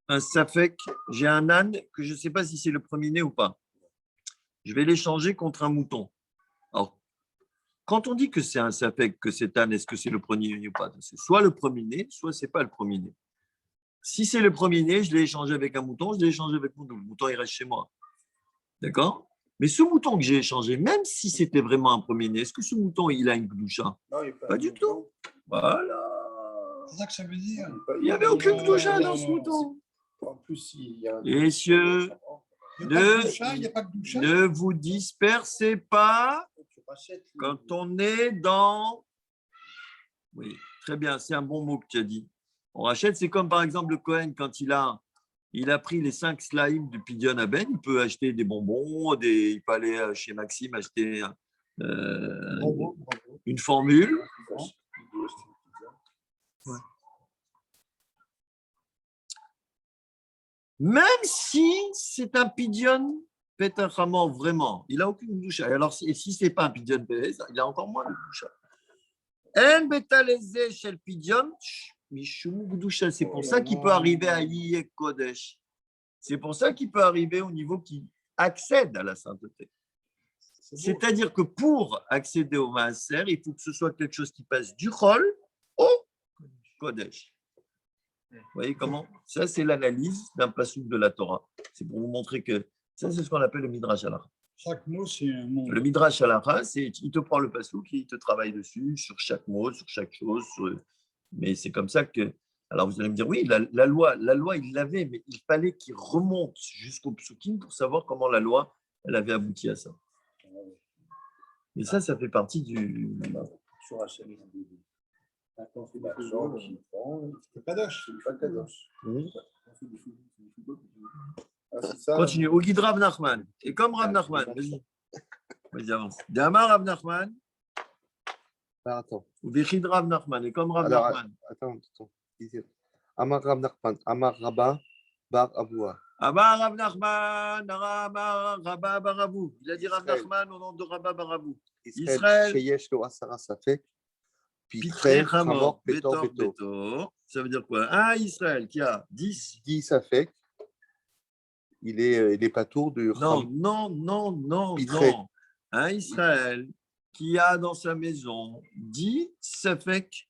un safek, j'ai un âne que je ne sais pas si c'est le premier-né ou pas. Je vais l'échanger contre un mouton. Alors, quand on dit que c'est un safek, que c'est âne, est-ce que c'est le premier-né ou pas? C'est soit le premier-né, soit ce n'est pas le premier-né. Si c'est le premier-né, je l'ai échangé avec un mouton, je l'ai échangé avec mon mouton. Le mouton, il reste chez moi. D'accord? Mais ce mouton que j'ai échangé, même si c'était vraiment un premier-né, est-ce que ce mouton, il a une gdoucha? Pas du tout. Voilà. C'est ça que ça veut dire. Il n'y avait aucune gdoucha dans ce mouton. En plus, il y a un. Messieurs, Il n'y a pas de doucha, il n'y a pas de doucha. ne vous dispersez pas Tu rachètes le- quand on est dans. Oui, très bien, c'est un bon mot que tu as dit. On rachète, c'est comme par exemple le Cohen, quand il a pris les 5 slimes du Pidion Aben, il peut acheter des bonbons, il peut aller chez Maxime acheter une formule. Même si c'est un Pidion Peter Hamor, vraiment, il n'a aucune douche. Alors, si ce n'est pas un Pidion Peter, il a encore moins de douche. En betaleze shel Pidion, mishum gdusha. C'est pour ça qu'il peut arriver à Yiyek Kodesh. C'est pour ça qu'il peut arriver au niveau qui accède à la sainteté. C'est-à-dire que pour accéder au Maaser, il faut que ce soit quelque chose qui passe du Chol au Kodesh. Vous voyez comment? Ça, c'est l'analyse d'un passouk de la Torah. C'est pour vous montrer que ça, c'est ce qu'on appelle le Midrash Halacha. Chaque mot, c'est un mot. Le Midrash Halacha, c'est il te prend le passouk et il te travaille dessus, sur chaque mot, sur chaque chose. Mais c'est comme ça que Alors vous allez me dire, oui, la loi, il l'avait, mais il fallait qu'il remonte jusqu'au psukim pour savoir comment la loi, elle avait abouti à ça. Et ça fait partie du… Sur Hachem, maintenant, c'est l'argent qui prend. C'est Kadosh. C'est pas Kadosh. Oui. Ah, c'est ça. Continue. Au guide Rav Nachman. Et comme Rav Nachman, vas-y. Vas-y, avance. D'Amar Rav Nachman, Alors, attends. ou Bechid Rav Nachman. Et comme Rav Alors, Nachman. attends. Amar Rav Nachman, Amar Rabba, Bar Aboua. Amar Rav Nachman, Amar Rabba Barabou. Il a dit Rav Israël. Nachman au nom de Rabba Barabou. Israël, Israël. Sheyesh Lo Asara Safek, Pitré Pitre, Hamor, Hamor, Betor, Betor, Beto. Betor. Ça veut dire quoi? Un Israël qui a 10. 10 Safek, il est pas tour de Non. Pitre. Un Israël qui a dans sa maison 10 Safek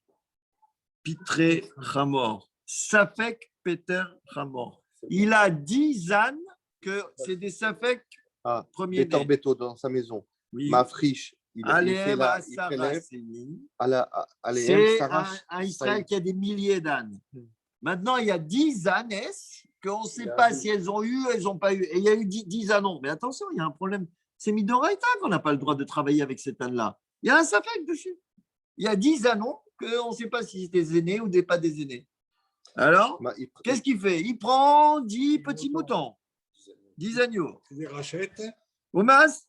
Pitré Hamor. Safek Peter Hamor. Il a 10 ânes que c'est des Safek Ah, premier Betor, né. Beto dans sa maison. Oui. Ma friche, il fait Aléem là, il Asara prélève. Séni. Aléem, C'est Sarah, un Israël qui a des milliers d'ânes. Maintenant, il y a 10 ânes qu'on ne sait pas si elles ont eu, elles n'ont pas eu. Et il y a eu 10 ânes. Mais attention, il y a un problème. C'est Midoraïta qu'on n'a pas le droit de travailler avec cet âne-là. Il y a un safek dessus. Il y a 10 ânes qu'on ne sait pas si c'est des aînés ou pas des aînés. Alors, qu'est-ce qu'il fait? Il prend 10 petits moutons, 10 agneaux. Il les rachète. Omas,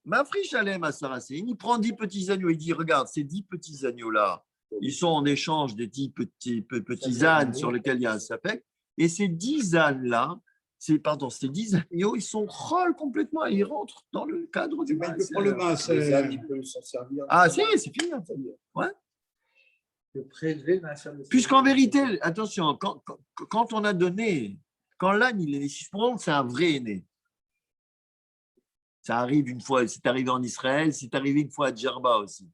ma friche allait, ma saracine. Il prend 10 petits agneaux. Il dit, regarde, ces 10 petits agneaux-là, ils sont en échange des 10 petits ânes sur lesquels il y a un sapek. Et ces 10 ânes-là, ces 10 agneaux, ils sont rôles complètement. Ils rentrent dans le cadre du Mais il mas. peut prendre le mas. Les ânes, ils peuvent s'en servir. Ah, c'est fini. Ouais. De prélever ma femme. Puisqu'en vérité, attention, quand on a donné, quand l'âne, il est né, c'est un vrai aîné. Ça arrive une fois, c'est arrivé en Israël, c'est arrivé une fois à Djerba aussi.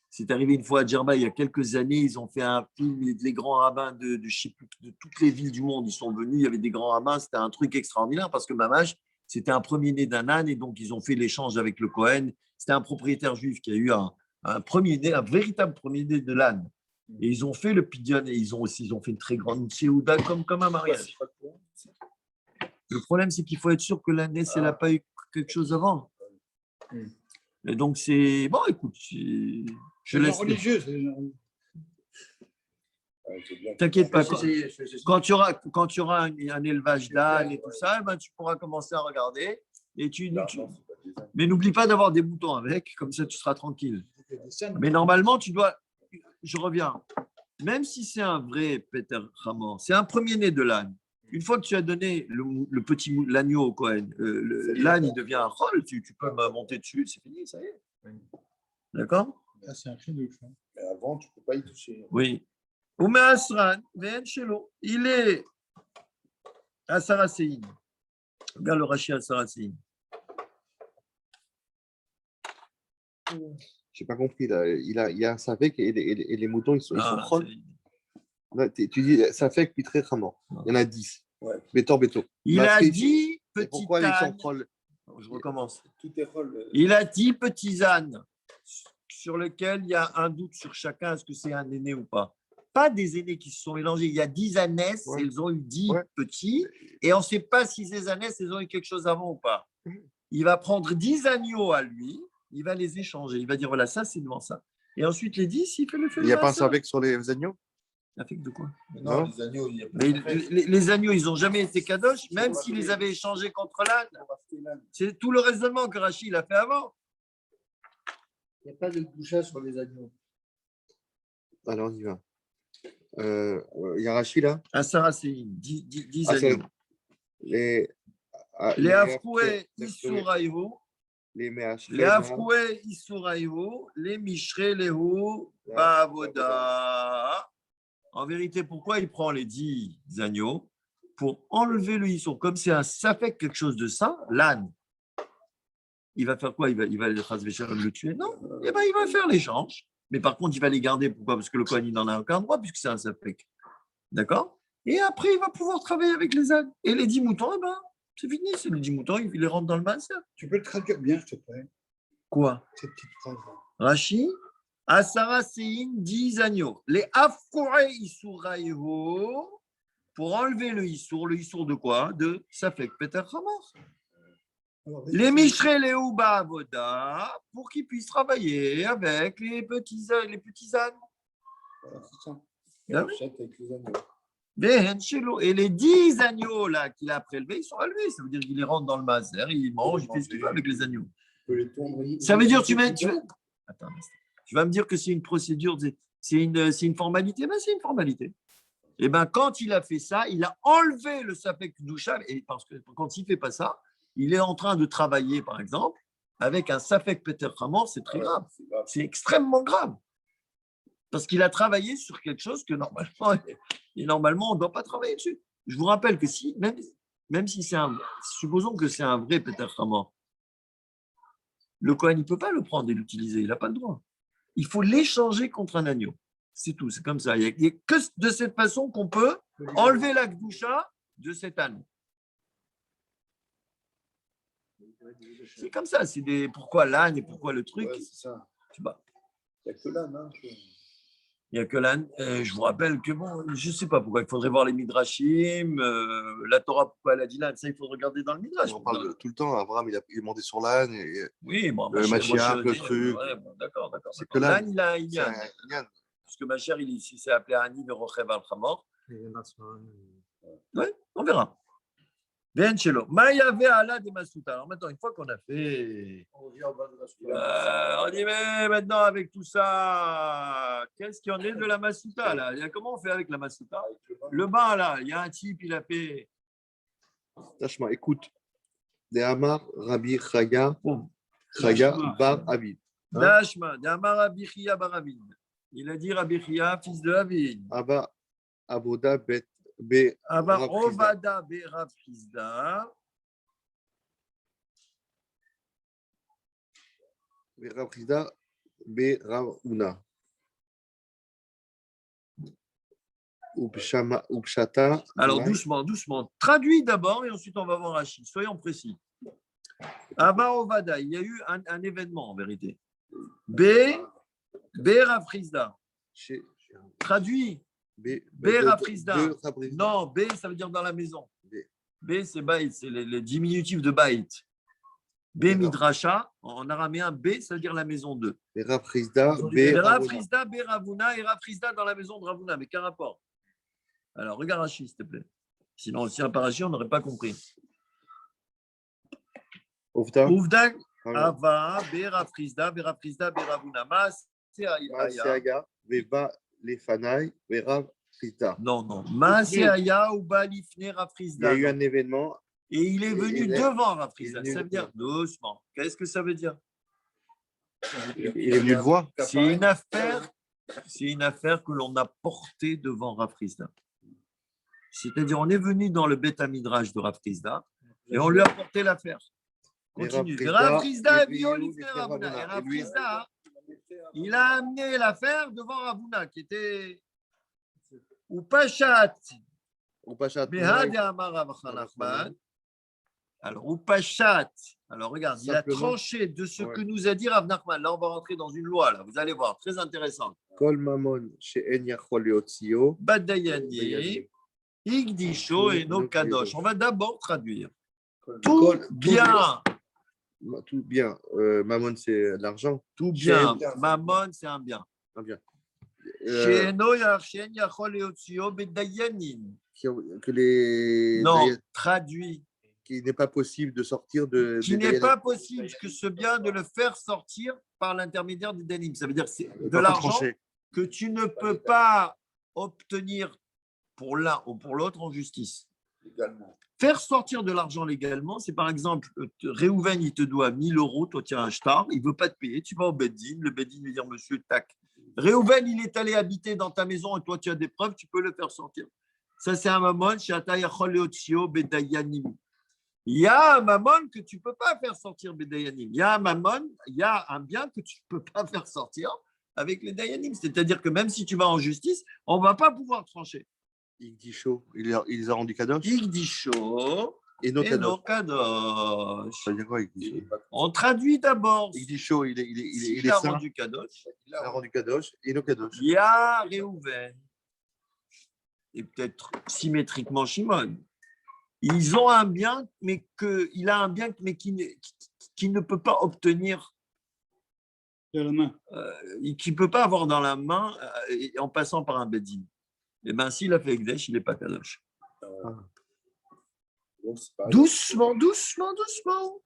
C'est arrivé une fois à Djerba il y a quelques années, ils ont fait un film, les grands rabbins de toutes les villes du monde, ils sont venus, il y avait des grands rabbins, c'était un truc extraordinaire parce que Mamash, c'était un premier-né d'un âne et donc ils ont fait l'échange avec le Cohen. C'était un propriétaire juif qui a eu un premier-né, un véritable premier-né de l'âne. Et ils ont fait le pidyon et ils ont fait une très grande séouda comme un mariage. Le problème, c'est qu'il faut être sûr que l'âne, elle n'a pas eu quelque chose avant. Et donc, c'est… Bon, écoute, je laisse… religieux. T'inquiète pas, quand tu auras un élevage d'ânes et tout ça, ben, tu pourras commencer à regarder. Mais n'oublie pas d'avoir des moutons avec, comme ça tu seras tranquille. Mais normalement, je reviens, même si c'est un vrai Peter Hamor, c'est un premier-né de l'âne. Une fois que tu as donné l'agneau au Cohen, l'âne, il devient un rôle, tu peux monter dessus, c'est fini, ça y est. D'accord? C'est un chidouche. Mais avant, tu ne peux pas y toucher. Oui. Il est à Saracéine. Regarde le Rashi à Saracéine. Je n'ai pas compris. Là. Il y a un Safek et les moutons, ils sont chroles. Tu dis Safek, Pitré, Hamor. Il y en a 10. Ouais. Betor, Beto. Il a 10 petits pourquoi ils sont ânes. chroles? Je recommence. Tout est rôle. Il a 10 petits ânes sur lesquels il y a un doute sur chacun, est-ce que c'est un aîné ou pas. Pas des aînés qui se sont mélangés. Il y a 10 ânesses, et ils ont eu 10 petits, et on ne sait pas si ces ânesses, elles ont eu quelque chose avant ou pas. Il va prendre 10 agneaux à lui, il va les échanger. Il va dire, voilà, ça, c'est devant ça. Et ensuite, les 10, il fait le fait. Il n'y a pas un Safek sur les agneaux? Avec de quoi? Non, les agneaux, il y a pas. Mais les agneaux, ils n'ont jamais été kadosh, même s'ils les avaient échangés contre l'âne. C'est tout le raisonnement que Rachid a fait avant. Il n'y a pas de doucha sur les agneaux. Alors, on y va. Il y a Rachid là? Un saracéine, 10 agneaux. Les Afroué Issouraïvo, les Afroué Issouraïvo, les Mishré Léhu, Bavoda. En vérité, pourquoi il prend les 10 agneaux? Pour enlever le hisson. Comme c'est un safek, quelque chose de sain, l'âne, il va faire quoi? Il va le tuer? Non, eh ben, il va faire l'échange. Mais par contre, il va les garder. Pourquoi? Parce que le Kohen, il n'en a aucun droit, puisque c'est un safek. D'accord? Et après, il va pouvoir travailler avec les ânes. Et les 10 moutons, eh ben, c'est fini. C'est les 10 moutons, il les rentre dans le masser. Tu peux le traduire bien, s'il te plaît. Quoi? Cette petite phrase. Rachi, Asara Sein, 10 agneaux. Les Afkore Isuraïho, pour enlever le Issour de quoi? De Safek Peter Hamor. Les Mishre Leuba Avoda, pour qu'ils puissent travailler avec les petits ânes. Voilà, c'est ça. Ah On oui. achète avec les agneaux. Et les 10 agneaux là qu'il a prélevés, ils sont élevés. Ça veut dire qu'il les rentre dans le maser, il mange, il fait ce qu'il veut avec les agneaux. On peut les tondre. Ça veut dire tu vas me dire que c'est une procédure, c'est une formalité. Ben, c'est une formalité. Et ben quand il a fait ça, il a enlevé le Safek Doucha, et parce que quand il ne fait pas ça, il est en train de travailler, par exemple, avec un Safek Peter Hamor, c'est très grave. C'est extrêmement grave. Parce qu'il a travaillé sur quelque chose que normalement on ne doit pas travailler dessus. Je vous rappelle que même si supposons que c'est un vrai Peter Hamor, le Kohen, il ne peut pas le prendre et l'utiliser, il n'a pas le droit. Il faut l'échanger contre un agneau. C'est tout, c'est comme ça. Il n'y a que de cette façon qu'on peut enlever la Gdoucha de cet âne. C'est comme ça. Pourquoi l'âne et pourquoi le truc? Ouais, c'est ça. Tu vois. Il n'y a que l'âne. Hein. Il n'y a que l'âne. Je vous rappelle que, je ne sais pas pourquoi. Il faudrait voir les Midrashim, la Torah, pourquoi elle a dit l'âne. Ça, il faut regarder dans le Midrash. On parle tout le temps. Abraham, il est monté sur l'âne. Oui, bon, le Mashiach, le truc. Ouais, bon, d'accord. C'est que l'âne, il a un c'est Inyan. un Inyan. Parce que Mashiach, il s'est appelé Ani de Rochev al-Chamor. Oui, on verra. Bien, Chelo. Maïave ala de Masuta. Alors maintenant, une fois qu'on a fait. On revient au bas de la Soula. On dit, mais maintenant, avec tout ça, qu'est-ce qu'il y en est de la Masuta là? Comment on fait avec la Masuta? Le bain, là, il y a un type, il a fait. Tachma, écoute. De Amar Rabbi Chaga Dashma. Bar Avid. Dashma, d'Amar Rabbi Chia bar Avid. Il a dit Rabbi Chia, fils de Avid. Abba Aboda Bet Be Abba Rav Chizda. Ovada be Rav Chizda. Be Rav Chizda Be Rav Una. Upshata. Alors doucement. Traduis d'abord et ensuite on va voir Rachid. Soyons précis. Abba Ovada, il y a eu un événement en vérité. B Rav Chizda. Traduis. B Rav Chizda. Non, B ça veut dire dans la maison. B c'est Baït, c'est les diminutifs de Baït. B Midrasha, en araméen B ça veut dire la maison 2. Be Rav Chizda B Rav Chizda, B Ravuna et Rav Chizda dans la maison de Ravuna. Mais quel rapport? Alors regarde Rachid s'il te plaît. Sinon si un parachi on n'aurait pas compris. Ouvda Ava, B Rav Chizda, B Ravuna. Maaseaga, Veba Lefanai, Verav Chizda. Non. Maaseaya ou Balifne Rav Il y Chizda. a eu un événement. Et il est venu devant Rav il Chizda. est venu Ça veut dire doucement. Qu'est-ce que ça veut dire? Il est venu le voir. C'est une affaire que l'on a portée devant Rav Chizda. C'est-à-dire, on est venu dans le Beth Midrash de Rav Chizda et on lui a porté l'affaire. Continue. Rav Chizda est venu Olifne Ravuna. Et Rav Chizda, il a amené l'affaire devant Ravuna, qui était Upachat. Behad Amar Rav Chanachman. Alors, Upachat. Alors, regarde, il a tranché de ce que nous a dit Rav Nachman. Là, on va rentrer dans une loi. Là. Vous allez voir, très intéressant. Kol Mamon She'en Yachol Yotzio. Badayani, Igdisho et no Kadosh. On va d'abord traduire. Tout bien. Tout bien. Mamon, c'est l'argent. Tout bien. Mammon, c'est un bien. Un bien. Que les. Non, traduit. Qu'il n'est pas possible de sortir de. Qu'il n'est pas possible que ce bien de le faire sortir par l'intermédiaire des danim. Ça veut dire que c'est de l'argent que tu ne peux pas obtenir pour l'un ou pour l'autre en justice. Légalement. Faire sortir de l'argent légalement, c'est par exemple, Réhouven, il te doit 1000 €, toi tu as un shtar, il ne veut pas te payer, tu vas au Beddin, le Beddin lui dire monsieur, tac. Réhouven, il est allé habiter dans ta maison et toi tu as des preuves, tu peux le faire sortir. Ça, c'est un mammon, il y a un mammon que tu ne peux pas faire sortir Bedayanim. Il y a un mammon, il y a un bien que tu ne peux pas faire sortir avec les Dayanim. C'est-à-dire que même si tu vas en justice, on ne va pas pouvoir trancher. Il dit chaud. Il les a rendus kadosh. Il dit chaud. Eno Eno Kadosh. Kadosh. Ça veut dire quoi, il dit On traduit d'abord. Il dit chaud, il Il est a saint, rendu Kadosh. il a rendu Kadosh, Eno Kadosh. Ya Réhouven. Et peut-être symétriquement Shimon. Ils ont un bien, mais il a un bien, mais qui ne peut pas obtenir, De la main. qui ne peut pas avoir dans la main en passant par un bedin. Et bien, s'il a fait Ekdesh, il n'est pas Kadosh. Donc, c'est pas- Doucement, doucement, doucement.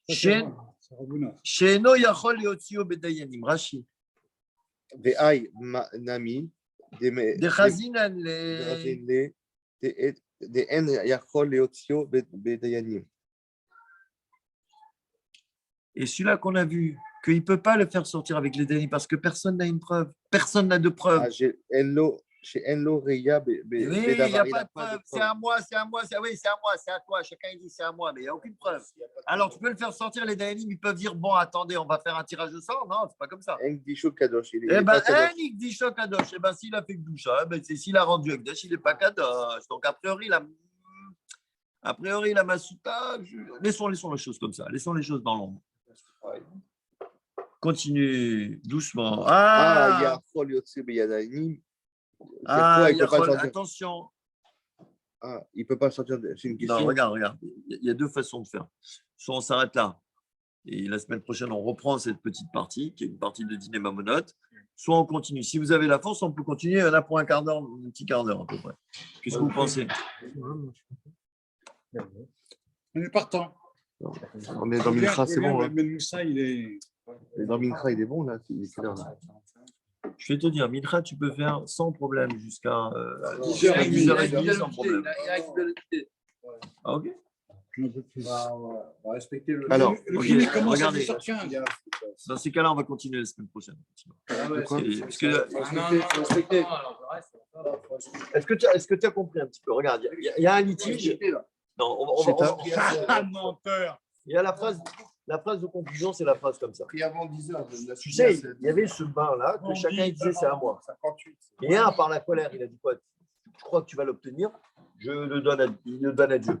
C'est Rabouna. She'eno yachol leotzio bedayanim. Rashi. Ve'ai nami, De chazinan le. de en yachol leotzio bedayanim. Et celui-là qu'on a vu, qu'il ne peut pas le faire sortir avec les dayanim parce que personne n'a une preuve. Personne n'a de preuve. Chez Enlo Reya Oui, il n'y a pas de preuve. C'est à moi, c'est à moi. Oui, c'est à moi, c'est à toi. Chacun il dit c'est à moi, mais il n'y a aucune preuve. Alors, tu peux le faire sortir, les dayanim, ils peuvent dire bon, attendez, on va faire un tirage de sort. Non, c'est pas comme ça. En Disho Kadosh. Eh bien, Enik dit Kadosh. Eh bien, s'il a fait Gdusha, s'il a rendu Ekdesh, il n'est pas Kadosh. Donc, a priori, la Masuta, laissons les choses comme ça. Laissons les choses dans l'ombre. Continue doucement. Yachol leotzio bedayanim. Attention. Il ne peut pas sortir. C'est une question. Non, regarde. Il y a deux façons de faire. Soit on s'arrête là, et la semaine prochaine, on reprend cette petite partie, qui est une partie de dîner mamonote. Soit on continue. Si vous avez la force, on peut continuer. Il y en a pour un quart d'heure, un petit quart d'heure à peu près. Qu'est-ce que vous pensez? On est partant. On est dans Mincha, c'est bon. Mais Moussa, il est. Dans Mincha, il est bon, là. Il est quelle heure, là? Je vais te dire, Mincha, tu peux faire sans problème jusqu'à 10h30, 10h30 sans problème. Ah, ok. On va respecter le. Alors, Le ok, film commence à regardez. 10h15. Dans ces cas-là, on va continuer la semaine prochaine. Parce que, est-ce que tu as compris un petit peu? Regarde, il y a un litige. Non, Ah, menteur. il y a la phrase de conclusion, c'est la phrase comme ça. Pris avant 10h. Tu sais, il y avait ce bain-là que chacun disait c'est à moi. 58. Et un, par la colère, il a dit quoi? Tu crois que tu vas l'obtenir? Il le donne à Dieu.